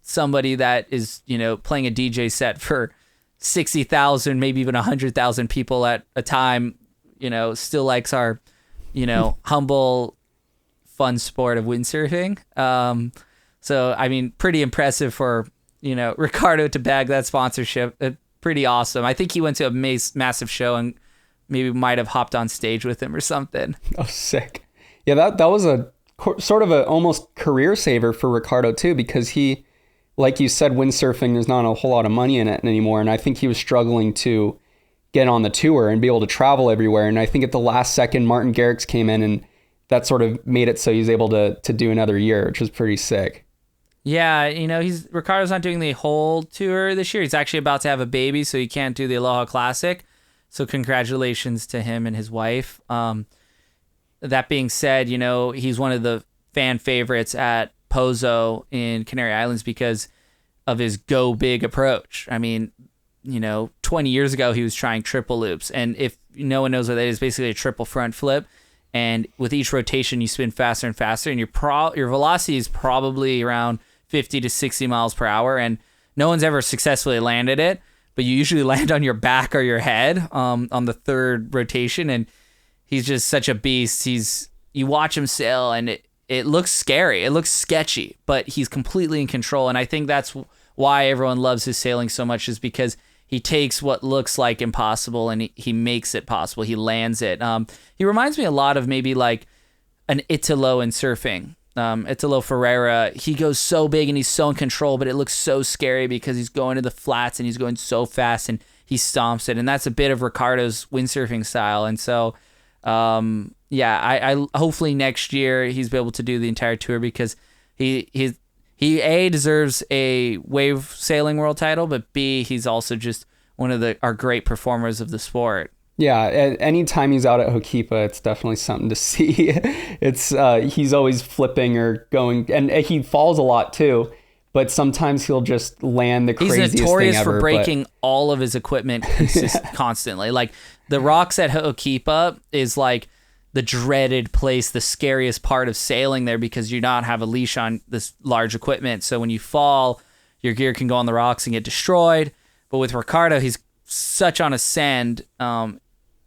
S2: somebody that is, playing a DJ set for 60,000, maybe even 100,000 people at a time, still likes our, humble, fun sport of windsurfing. So, I mean, pretty impressive for, Ricardo to bag that sponsorship. Pretty awesome. I think he went to a massive show and maybe might have hopped on stage with him or something.
S1: Oh, sick. Yeah, that was a sort of a almost career saver for Ricardo too, because he, like you said, windsurfing, there's not a whole lot of money in it anymore. And I think he was struggling to get on the tour and be able to travel everywhere. And I think at the last second, Martin Garrix came in and that sort of made it so he was able to do another year, which was pretty sick.
S2: Yeah, Ricardo's not doing the whole tour this year. He's actually about to have a baby, so he can't do the Aloha Classic. So congratulations to him and his wife. That being said, he's one of the fan favorites at Pozo in Canary Islands because of his go big approach. I mean, 20 years ago, he was trying triple loops. And if no one knows what that is, basically a triple front flip. And with each rotation, you spin faster and faster, and your velocity is probably around 50 to 60 miles per hour. And no one's ever successfully landed it, but you usually land on your back or your head on the third rotation. And he's just such a beast. You watch him sail, and it looks scary. It looks sketchy, but he's completely in control. And I think that's why everyone loves his sailing so much, is because he takes what looks like impossible and he makes it possible. He lands it. He reminds me a lot of maybe like an Italo in surfing. Italo Ferreira, he goes so big and he's so in control, but it looks so scary because he's going to the flats and he's going so fast and he stomps it. And that's a bit of Ricardo's windsurfing style. And so, I hopefully next year he's be able to do the entire tour because he he A, deserves a wave sailing world title, but B, he's also just one of our great performers of the sport.
S1: Yeah, anytime he's out at Hokipa, it's definitely something to see. It's he's always flipping or going, and he falls a lot too. But sometimes he'll just land the craziest
S2: He's notorious
S1: thing ever,
S2: for breaking all of his equipment constantly. Like the rocks at Hokipa is like the dreaded place, the scariest part of sailing there, because you not have a leash on this large equipment. So when you fall, your gear can go on the rocks and get destroyed. But with Ricardo, he's such on a send.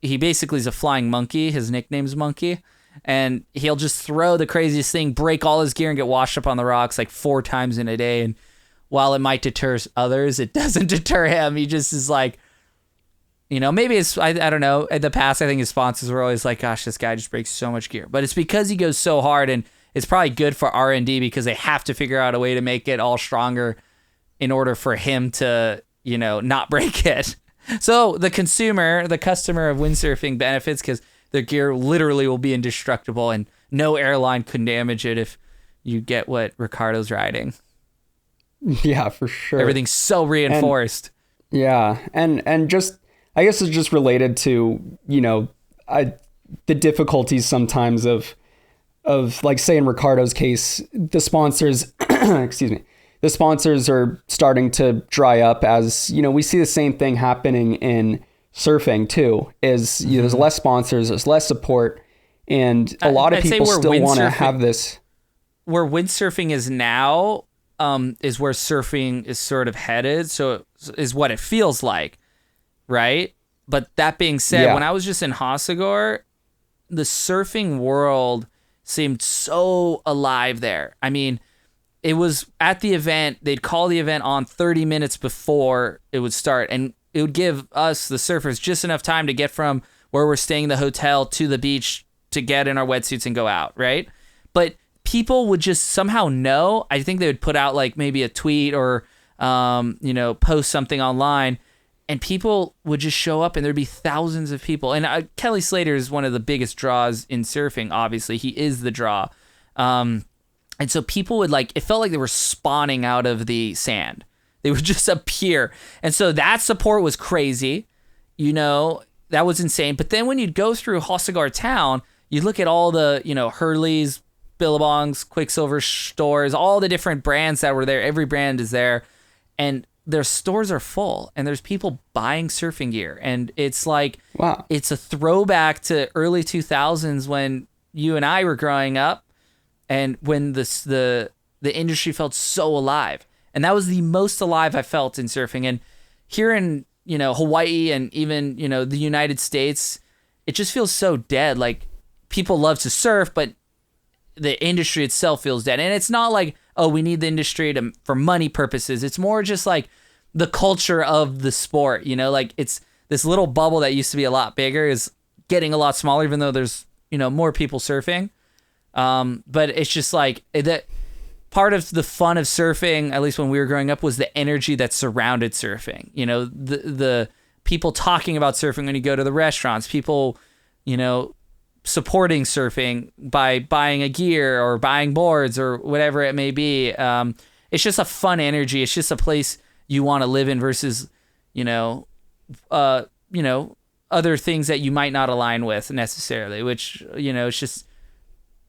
S2: He basically is a flying monkey. His nickname's Monkey. And he'll just throw the craziest thing, break all his gear, and get washed up on the rocks like 4 times in a day. And while it might deter others, it doesn't deter him. He just is like, maybe it's, I don't know. In the past, I think his sponsors were always like, gosh, this guy just breaks so much gear. But it's because he goes so hard, and it's probably good for R&D because they have to figure out a way to make it all stronger in order for him to, not break it. So the customer of windsurfing benefits because their gear literally will be indestructible, and no airline could damage it if you get what Ricardo's riding.
S1: Yeah, for sure.
S2: Everything's so reinforced.
S1: And just, I guess it's just related to, the difficulties sometimes of like, say in Ricardo's case, the sponsors, the sponsors are starting to dry up as, we see the same thing happening in surfing too, is there's less sponsors, there's less support, and a lot of people still want to have this.
S2: Where windsurfing is now, is where surfing is sort of headed. So is what it feels like, right? But that being said, when I was just in Hossegor, the surfing world seemed so alive there. I mean, it was at the event, they'd call the event on 30 minutes before it would start, and it would give us, the surfers, just enough time to get from where we're staying in the hotel to the beach to get in our wetsuits and go out, right? But people would just somehow know. I think they would put out like maybe a tweet or, post something online, and people would just show up, and there'd be thousands of people. And Kelly Slater is one of the biggest draws in surfing, obviously. He is the draw. And so people would it felt like they were spawning out of the sand. They would just appear. And so that support was crazy. That was insane. But then when you'd go through Hossegor town, you look at all the, Hurley's, Billabong's, Quicksilver stores, all the different brands that were there. Every brand is there. And their stores are full. And there's people buying surfing gear. And it's like, wow, it's a throwback to early 2000s when you and I were growing up. And when the industry felt so alive. And that was the most alive I felt in surfing. And here in, Hawaii and even, the United States, it just feels so dead. Like, people love to surf, but the industry itself feels dead. And it's not like, oh, we need the industry for money purposes. It's more just like the culture of the sport, it's this little bubble that used to be a lot bigger is getting a lot smaller, even though there's, more people surfing. But it's just like that. Part of the fun of surfing, at least when we were growing up, was the energy that surrounded surfing. The people talking about surfing when you go to the restaurants, people, supporting surfing by buying a gear or buying boards or whatever it may be. It's just a fun energy. It's just a place you want to live in versus, other things that you might not align with necessarily, which, it's just,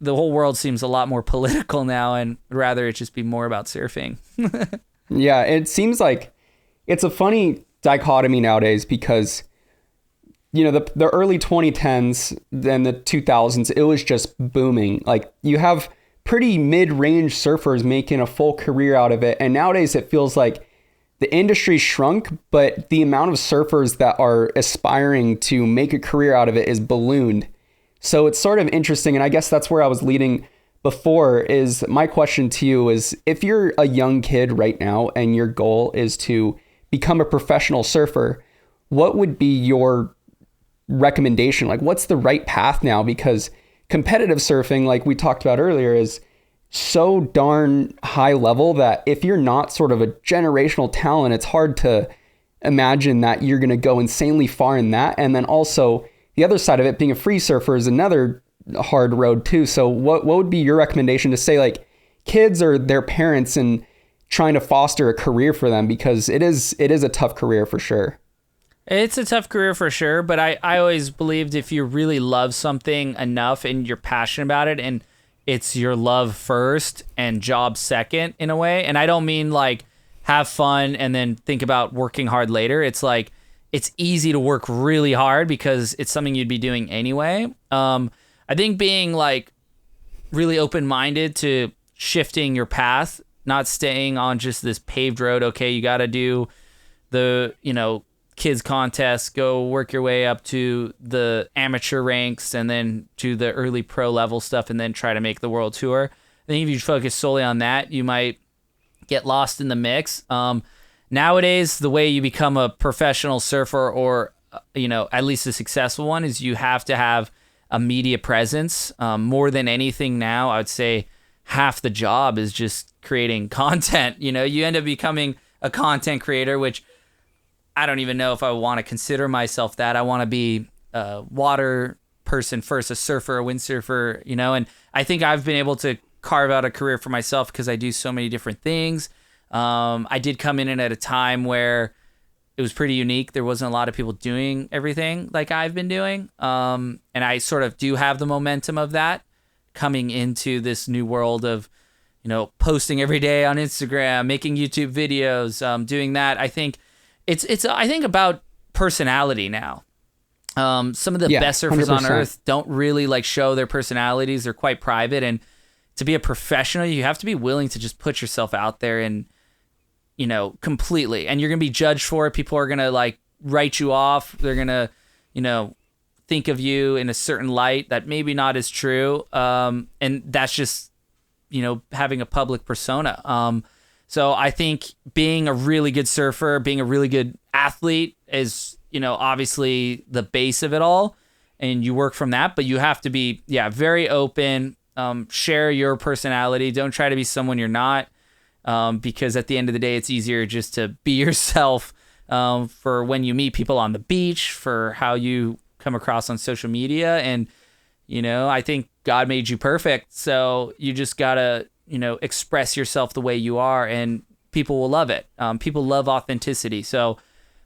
S2: the whole world seems a lot more political now, and rather it just be more about surfing.
S1: Yeah, it seems like it's a funny dichotomy nowadays because, the early 2010s and the 2000s, it was just booming. Like, you have pretty mid-range surfers making a full career out of it. And nowadays it feels like the industry shrunk, but the amount of surfers that are aspiring to make a career out of it is ballooned. So it's sort of interesting, and I guess that's where I was leading before, is my question to you is, if you're a young kid right now and your goal is to become a professional surfer, what would be your recommendation? Like, what's the right path now? Because competitive surfing, like we talked about earlier, is so darn high level that if you're not sort of a generational talent, it's hard to imagine that you're going to go insanely far in that. And then also, the other side of it, being a free surfer, is another hard road too. So what would be your recommendation to say, like, kids or their parents and trying to foster a career for them, because it is a tough career for sure.
S2: It's a tough career for sure, but I always believed if you really love something enough and you're passionate about it, and it's your love first and job second in a way. And I don't mean like have fun and then think about working hard later. It's like, it's easy to work really hard because it's something you'd be doing anyway. I think being like really open-minded to shifting your path, not staying on just this paved road. Okay, you got to do the, kids contest, go work your way up to the amateur ranks and then to the early pro level stuff and then try to make the world tour. I think if you focus solely on that, you might get lost in the mix. Nowadays, the way you become a professional surfer, or at least a successful one, is you have to have a media presence. More than anything now, I would say half the job is just creating content. You end up becoming a content creator, which I don't even know if I want to consider myself that. I want to be a water person first, a surfer, a windsurfer, and I think I've been able to carve out a career for myself because I do so many different things. I did come in at a time where it was pretty unique. There wasn't a lot of people doing everything like I've been doing. And I sort of do have the momentum of that coming into this new world of, posting every day on Instagram, making YouTube videos, doing that. I think it's I think about personality now. Some of the best surfers
S1: 100%.
S2: on earth don't really like show their personalities. They're quite private, and to be a professional, you have to be willing to just put yourself out there and, completely, and you're going to be judged for it. People are going to like write you off. They're going to, think of you in a certain light that maybe not is true. And that's just, having a public persona. So I think being a really good surfer, being a really good athlete is, obviously the base of it all, and you work from that, but you have to be, very open, share your personality. Don't try to be someone you're not, because at the end of the day, it's easier just to be yourself, for when you meet people on the beach, for how you come across on social media. And, I think God made you perfect. So you just gotta, express yourself the way you are, and people will love it. People love authenticity. So,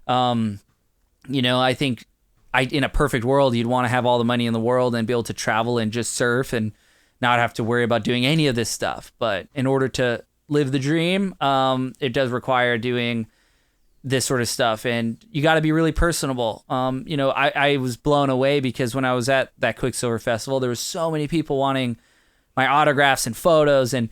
S2: I think in a perfect world, you'd want to have all the money in the world and be able to travel and just surf and not have to worry about doing any of this stuff. But in order to live the dream, it does require doing this sort of stuff, and you got to be really personable. I was blown away because when I was at that Quicksilver festival, there was so many people wanting my autographs and photos, and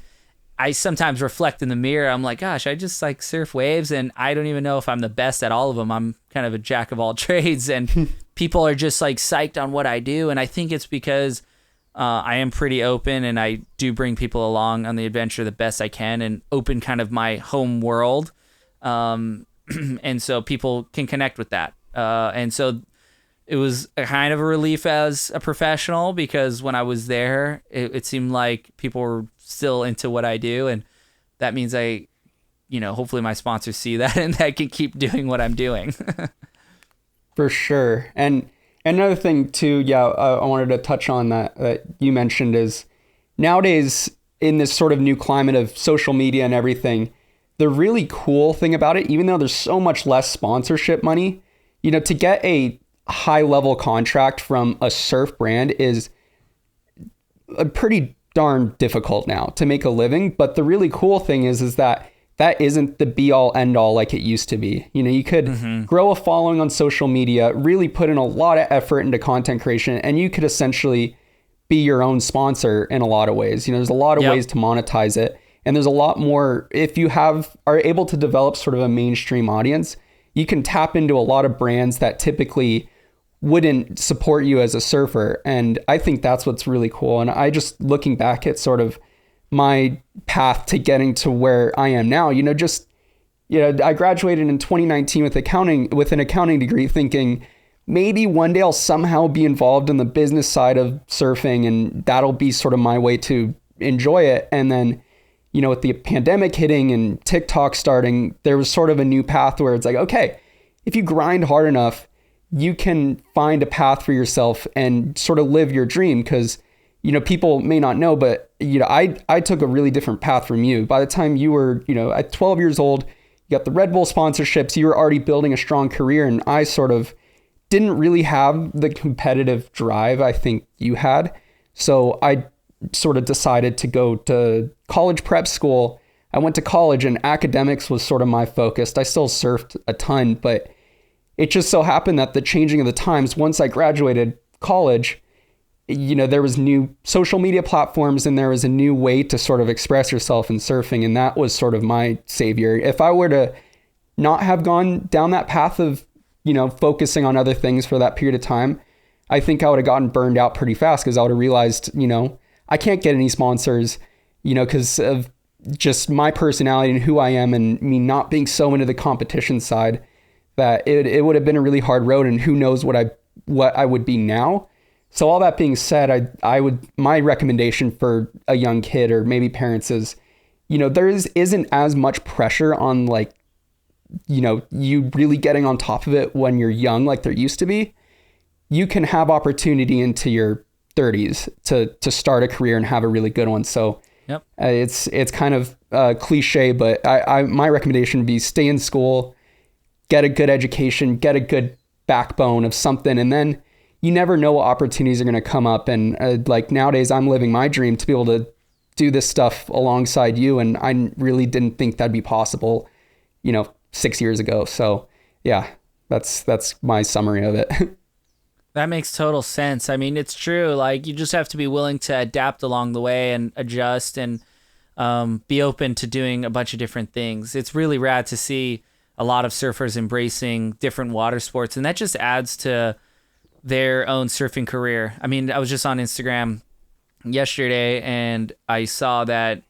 S2: I sometimes reflect in the mirror. I'm like, gosh, I just like surf waves, and I don't even know if I'm the best at all of them. I'm kind of a jack of all trades, and people are just like psyched on what I do. And I think it's because I am pretty open, and I do bring people along on the adventure the best I can, and open kind of my home world. And so people can connect with that. And so it was a kind of a relief as a professional, because when I was there, it seemed like people were still into what I do. And that means hopefully my sponsors see that and I can keep doing what I'm doing.
S1: For sure. And another thing too, I wanted to touch on that you mentioned is nowadays in this sort of new climate of social media and everything, the really cool thing about it, even though there's so much less sponsorship money, to get a high level contract from a surf brand is a pretty darn difficult now to make a living. But the really cool thing is that isn't the be all end all like it used to be. You could grow a following on social media, really put in a lot of effort into content creation, and you could essentially be your own sponsor in a lot of ways. There's a lot of ways to monetize it. And there's a lot more, if you are able to develop sort of a mainstream audience, you can tap into a lot of brands that typically wouldn't support you as a surfer. And I think that's what's really cool. And I just looking back at sort of my path to getting to where I am now, I graduated in 2019 with an accounting degree, thinking maybe one day I'll somehow be involved in the business side of surfing, and that'll be sort of my way to enjoy it. And then, with the pandemic hitting and TikTok starting, there was sort of a new path where it's like, okay, if you grind hard enough, you can find a path for yourself and sort of live your dream. Because, people may not know, but, I took a really different path from you. By the time you were, at 12 years old, you got the Red Bull sponsorships, you were already building a strong career. And I sort of didn't really have the competitive drive I think you had. So I sort of decided to go to college prep school. I went to college and academics was sort of my focus. I still surfed a ton, but it just so happened that the changing of the times, once I graduated college, there was new social media platforms and there was a new way to sort of express yourself in surfing. And that was sort of my savior. If I were to not have gone down that path of, focusing on other things for that period of time, I think I would have gotten burned out pretty fast because I would have realized, I can't get any sponsors, because of just my personality and who I am and me not being so into the competition side, that it would have been a really hard road, and who knows what I would be now. So all that being said, my recommendation for a young kid or maybe parents is, there isn't as much pressure on you really getting on top of it when you're young, like there used to be. You can have opportunity into your 30s to start a career and have a really good one. So
S2: yep.
S1: It's kind of cliche, but my recommendation would be stay in school, get a good education, get a good backbone of something. And then you never know what opportunities are going to come up. And nowadays I'm living my dream to be able to do this stuff alongside you. And I really didn't think that'd be possible, 6 years ago. So yeah, that's my summary of it.
S2: That makes total sense. I mean, it's true. You just have to be willing to adapt along the way and adjust and be open to doing a bunch of different things. It's really rad to see a lot of surfers embracing different water sports, and that just adds to their own surfing career. I mean, I was just on Instagram yesterday and I saw that,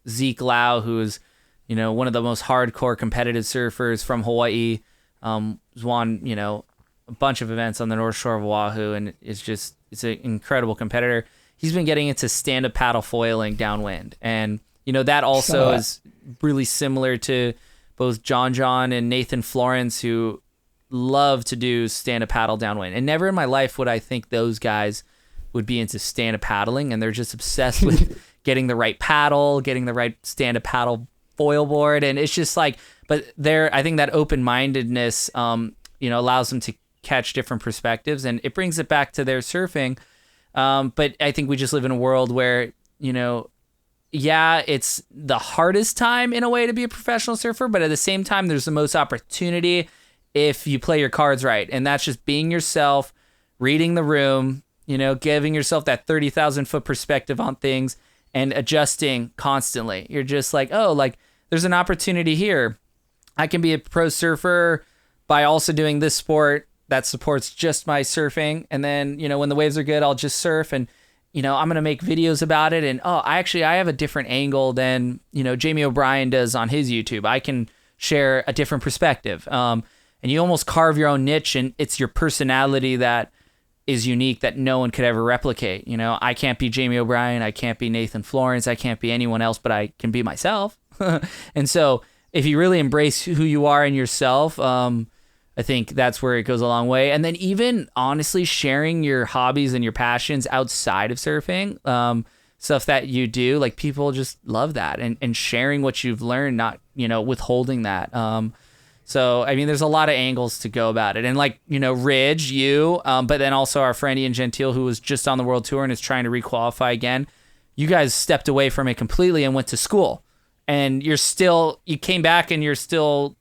S2: Zeke Lau, who is, one of the most hardcore competitive surfers from Hawaii, won, a bunch of events on the North Shore of Oahu, and it's an incredible competitor. He's been getting into stand-up paddle foiling downwind, and that also is really similar to both John and Nathan Florence, who love to do stand-up paddle downwind. And never in my life would I think those guys would be into stand-up paddling, and they're just obsessed with getting the right paddle, getting the right stand-up paddle foil board, and it's just but I think that open-mindedness allows them to catch different perspectives, and it brings it back to their surfing. But I think we just live in a world where, it's the hardest time in a way to be a professional surfer, but at the same time, there's the most opportunity if you play your cards right. And that's just being yourself, reading the room, giving yourself that 30,000 foot perspective on things and adjusting constantly. You're just there's an opportunity here. I can be a pro surfer by also doing this sport that supports just my surfing. And then, when the waves are good, I'll just surf, and, I'm going to make videos about it. And, I have a different angle than, Jamie O'Brien does on his YouTube. I can share a different perspective. And you almost carve your own niche, and it's your personality that is unique that no one could ever replicate. I can't be Jamie O'Brien. I can't be Nathan Florence. I can't be anyone else, but I can be myself. And so if you really embrace who you are and yourself, I think that's where it goes a long way. And then even honestly sharing your hobbies and your passions outside of surfing, stuff that you do, people just love that, and sharing what you've learned, not, withholding that. So, I mean, there's a lot of angles to go about it. And Ridge, you, but then also our friend Ian Gentile, who was just on the world tour and is trying to requalify again. You guys stepped away from it completely and went to school, and you came back and you're still,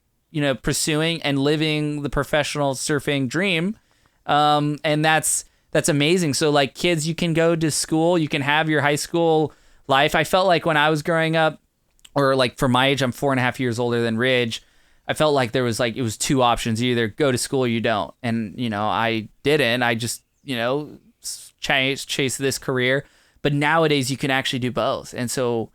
S2: pursuing and living the professional surfing dream. And that's amazing. So kids, you can go to school, you can have your high school life. I felt like when I was growing up, or for my age, I'm 4.5 years older than Ridge. I felt like there was it was two options. You either go to school or you don't. And, I didn't. I just, chase this career. But nowadays you can actually do both. And so,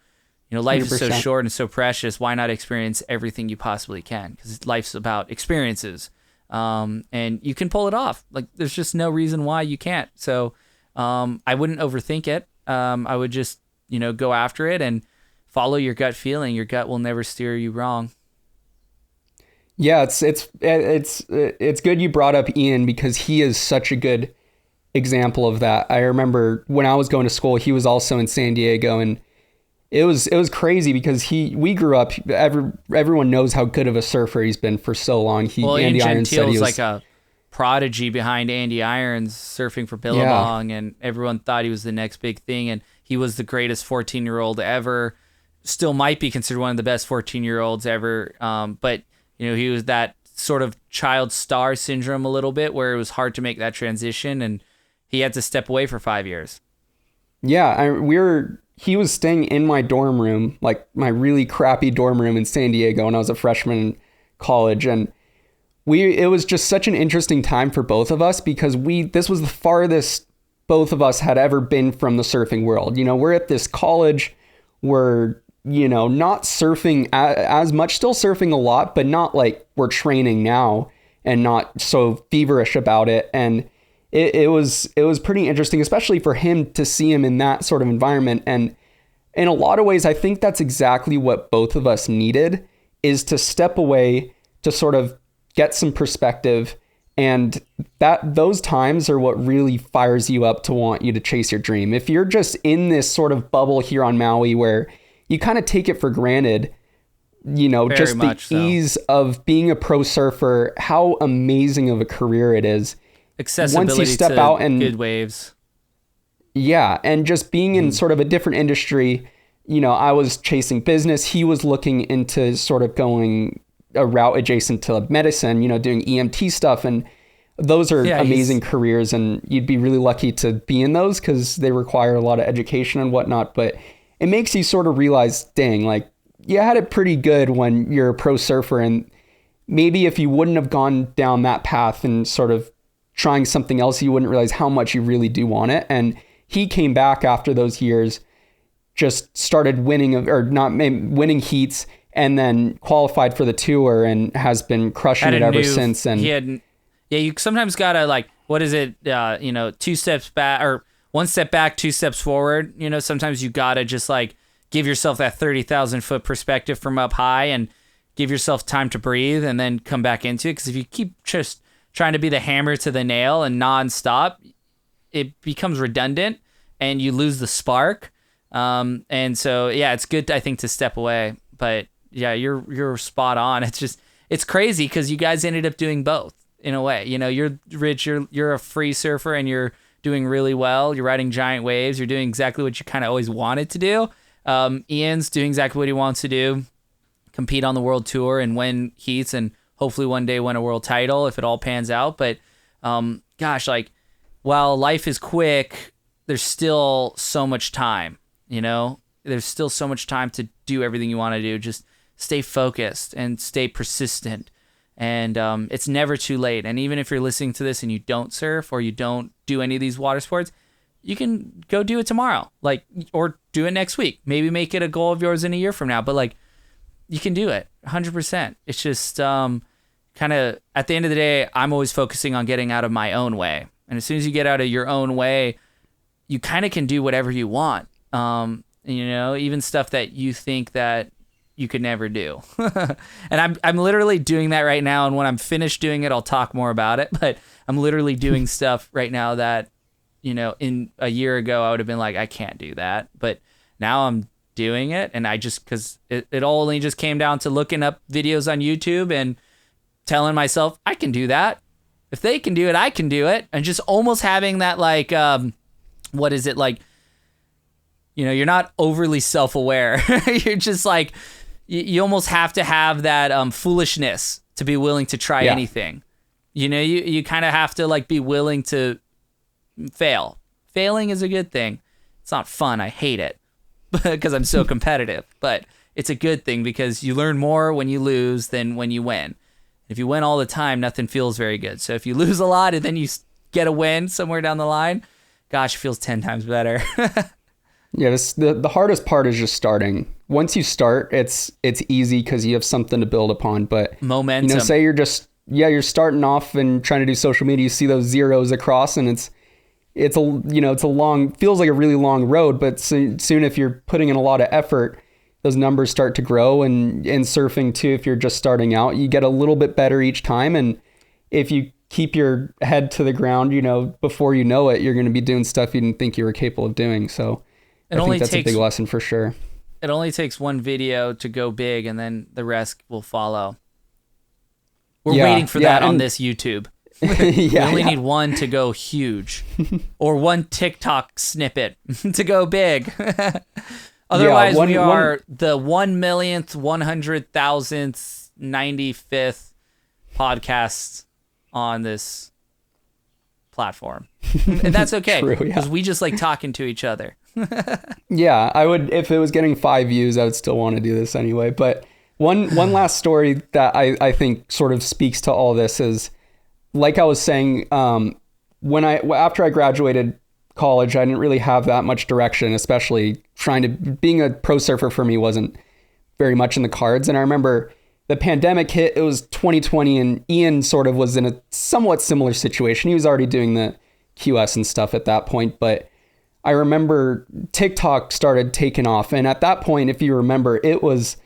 S2: life 100%. Is so short and so precious. Why not experience everything you possibly can? Because life's about experiences. And you can pull it off. There's just no reason why you can't. So I wouldn't overthink it. I would just, go after it and follow your gut feeling. Your gut will never steer you wrong. Yeah,
S1: it's good you brought up Ian, because he is such a good example of that. I remember when I was going to school, he was also in San Diego, and it was crazy because we grew up. Everyone knows how good of a surfer he's been for so long.
S2: Andy Irons said he was like a prodigy behind Andy Irons surfing for Billabong, and everyone thought he was the next big thing, and he was the greatest 14-year-old ever. Still might be considered one of the best 14-year-olds ever. But he was that sort of child star syndrome a little bit, where it was hard to make that transition, and he had to step away for 5 years.
S1: Yeah, he was staying in my dorm room, like my really crappy dorm room in San Diego when I was a freshman in college. And it was just such an interesting time for both of us because this was the farthest both of us had ever been from the surfing world. We're at this college, we're, not surfing as much, still surfing a lot, but not like we're training now and not so feverish about it. And it was pretty interesting, especially for him to see him in that sort of environment. And in a lot of ways, I think that's exactly what both of us needed, is to step away, to sort of get some perspective. And those times are what really fires you up to want you to chase your dream. If you're just in this sort of bubble here on Maui where you kind of take it for granted, just the ease of being a pro surfer, how amazing of a career it is.
S2: Accessibility once you step to out and good waves.
S1: Yeah, and just being in sort of a different industry, I was chasing business. He was looking into sort of going a route adjacent to medicine, doing EMT stuff. And those are amazing careers, and you'd be really lucky to be in those because they require a lot of education and whatnot. But it makes you sort of realize, dang, like you had it pretty good when you're a pro surfer. And maybe if you wouldn't have gone down that path and sort of trying something else, you wouldn't realize how much you really do want it. And he came back after those years, just started winning heats, and then qualified for the tour and has been crushing it ever since. And
S2: you sometimes gotta what is it? 2 steps back or 1 step back, 2 steps forward. Sometimes you gotta just give yourself that 30,000 foot perspective from up high and give yourself time to breathe and then come back into it. Because if you keep just trying to be the hammer to the nail and nonstop, it becomes redundant and you lose the spark. And so, it's good, I think, to step away. But yeah, you're spot on. It's crazy because you guys ended up doing both in a way. You're Rich, you're a free surfer and you're doing really well. You're riding giant waves. You're doing exactly what you kind of always wanted to do. Ian's doing exactly what he wants to do, compete on the world tour and win heats and hopefully one day win a world title if it all pans out. But while life is quick, there's still so much time, there's still so much time to do everything you want to do. Just stay focused and stay persistent. And it's never too late. And even if you're listening to this and you don't surf or you don't do any of these water sports, you can go do it tomorrow, or do it next week. Maybe make it a goal of yours in a year from now. But you can do it 100%. It's just kind of at the end of the day, I'm always focusing on getting out of my own way. And as soon as you get out of your own way, you kind of can do whatever you want. Even stuff that you think that you could never do. And I'm literally doing that right now. And when I'm finished doing it, I'll talk more about it. But I'm literally doing stuff right now that, in a year ago, I would have been like, I can't do that. But now I'm doing it. And because it all only just came down to looking up videos on YouTube and telling myself, I can do that. If they can do it, I can do it. And just almost having that what is it like? You're not overly self-aware. You're just you almost have to have that foolishness to be willing to try anything. You kind of have to be willing to fail. Failing is a good thing. It's not fun. I hate it because I'm so competitive. But it's a good thing because you learn more when you lose than when you win. If you win all the time, nothing feels very good. So if you lose a lot and then you get a win somewhere down the line, gosh, it feels 10 times better.
S1: Yeah, the hardest part is just starting. Once you start, it's easy because you have something to build upon. But
S2: momentum.
S1: Say you're starting off and trying to do social media. You see those zeros across, and it's a long, feels like a really long road. But soon if you're putting in a lot of effort, those numbers start to grow. And in surfing too, if you're just starting out, you get a little bit better each time. And if you keep your head to the ground, you know, before you know it, you're going to be doing stuff you didn't think you were capable of doing. So I think that's a big lesson for sure.
S2: It only takes one video to go big, and then the rest will follow. We're waiting for that on this YouTube. We only need one to go huge, or one TikTok snippet to go big. Otherwise, we are the 1,000,000th, 100,000th, 95th podcast on this platform, and that's okay because we just like talking to each other.
S1: Yeah, I would, if it was getting 5 views, I would still want to do this anyway. But one last story that I think sort of speaks to all this is, like I was saying, after I graduated college, I didn't really have that much direction, especially being a pro surfer for me wasn't very much in the cards. And I remember the pandemic hit, it was 2020, and Ian sort of was in a somewhat similar situation. He was already doing the QS and stuff at that point, but I remember TikTok started taking off. And at that point, if you remember, it was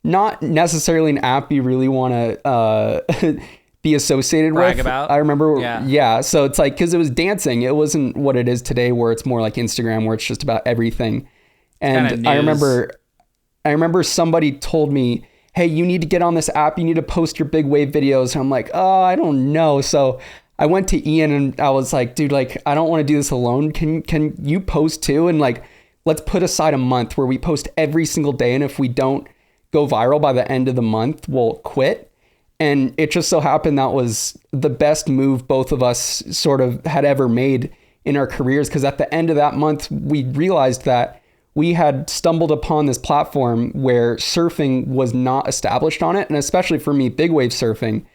S1: not necessarily an app you really want to be associated
S2: brag
S1: with.
S2: About.
S1: I remember, yeah. So it's like, because it was dancing, it wasn't what it is today, where it's more like Instagram, where it's just about everything. And I remember somebody told me, hey, you need to get on this app. You need to post your big wave videos. And I'm like, oh, I don't know. So I went to Ian and I was like, dude, like, I don't want to do this alone. Can you post too? And like, let's put aside a month where we post every single day. And if we don't go viral by the end of the month, we'll quit. And it just so happened that was the best move both of us sort of had ever made in our careers. Because at the end of that month, we realized that we had stumbled upon this platform where surfing was not established on it. And especially for me, big wave surfing.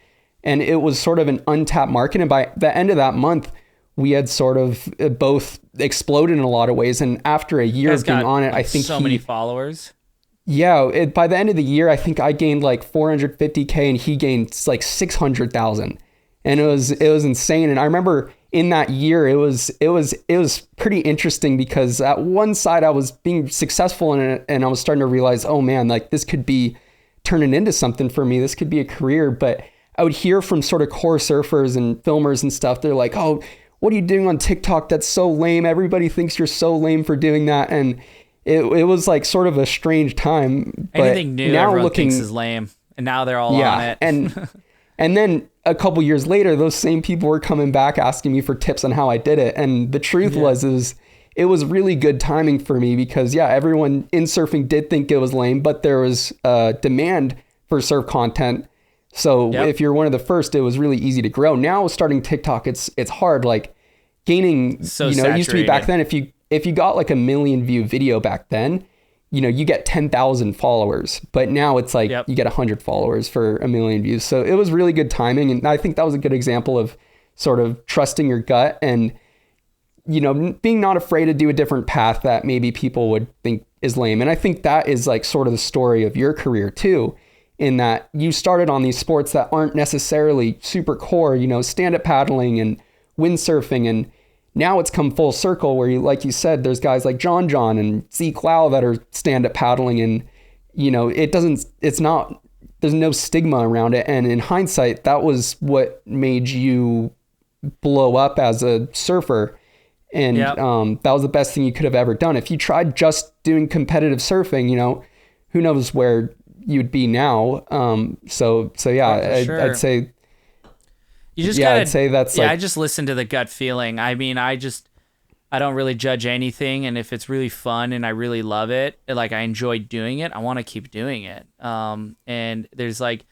S1: And it was sort of an untapped market. And by the end of that month, we had sort of both exploded in a lot of ways. And after a year of being on it, I think
S2: so many followers.
S1: Yeah, by the end of the year, I think I gained like 450K and he gained like 600,000. And it was insane. And I remember in that year, it was pretty interesting because at one side I was being successful in it and I was starting to realize, oh man, like this could be turning into something for me. This could be a career. But I would hear from sort of core surfers and filmers and stuff. They're like, oh, what are you doing on TikTok? That's so lame. Everybody thinks you're so lame for doing that. And it was like sort of a strange time. But
S2: anything new, now everyone thinks is lame. And now they're all on it.
S1: And then a couple years later, those same people were coming back asking me for tips on how I did it. And the truth was it was really good timing for me because everyone in surfing did think it was lame, but there was demand for surf content. So if you're one of the first, it was really easy to grow. Now starting TikTok, it's hard. Like gaining, it used to be back then, if you got like a 1 million view video back then, you get 10,000 followers, but now it's like you get 100 followers for 1 million views. So it was really good timing. And I think that was a good example of sort of trusting your gut and, being not afraid to do a different path that maybe people would think is lame. And I think that is like sort of the story of your career too, in that you started on these sports that aren't necessarily super core, stand-up paddling and windsurfing. And now it's come full circle where like you said, there's guys like John and Zeke Lau that are stand-up paddling and, there's no stigma around it. And in hindsight, that was what made you blow up as a surfer. And that was the best thing you could have ever done. If you tried just doing competitive surfing, who knows where you'd be now. So I'd say
S2: you just
S1: I'd say that's
S2: I just listen to the gut feeling. I mean, I don't really judge anything, and if it's really fun and I really love it, like I enjoy doing it, I want to keep doing it. And there's like,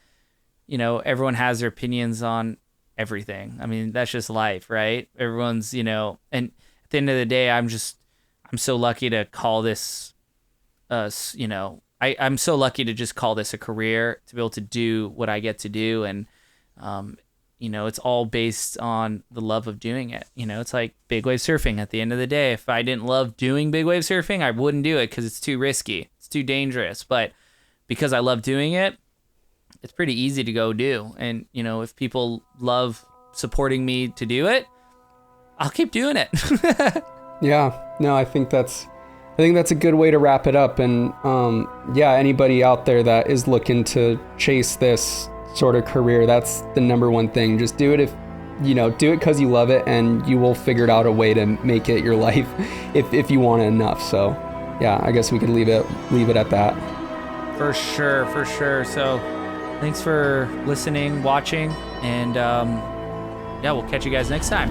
S2: everyone has their opinions on everything. I mean, that's just life, right? Everyone's, and at the end of the day, I'm so lucky to call this, I'm so lucky to just call this a career, to be able to do what I get to do. And, it's all based on the love of doing it. It's like big wave surfing. At the end of the day, if I didn't love doing big wave surfing, I wouldn't do it because it's too risky. It's too dangerous. But because I love doing it, it's pretty easy to go do. And, if people love supporting me to do it, I'll keep doing it.
S1: I think that's a good way to wrap it up. And anybody out there that is looking to chase this sort of career, that's the number one thing. Just do it do it because you love it, and you will figure out a way to make it your life if you want it enough. So yeah, I guess we could leave it at that.
S2: For sure. So thanks for listening, watching, and yeah, we'll catch you guys next time.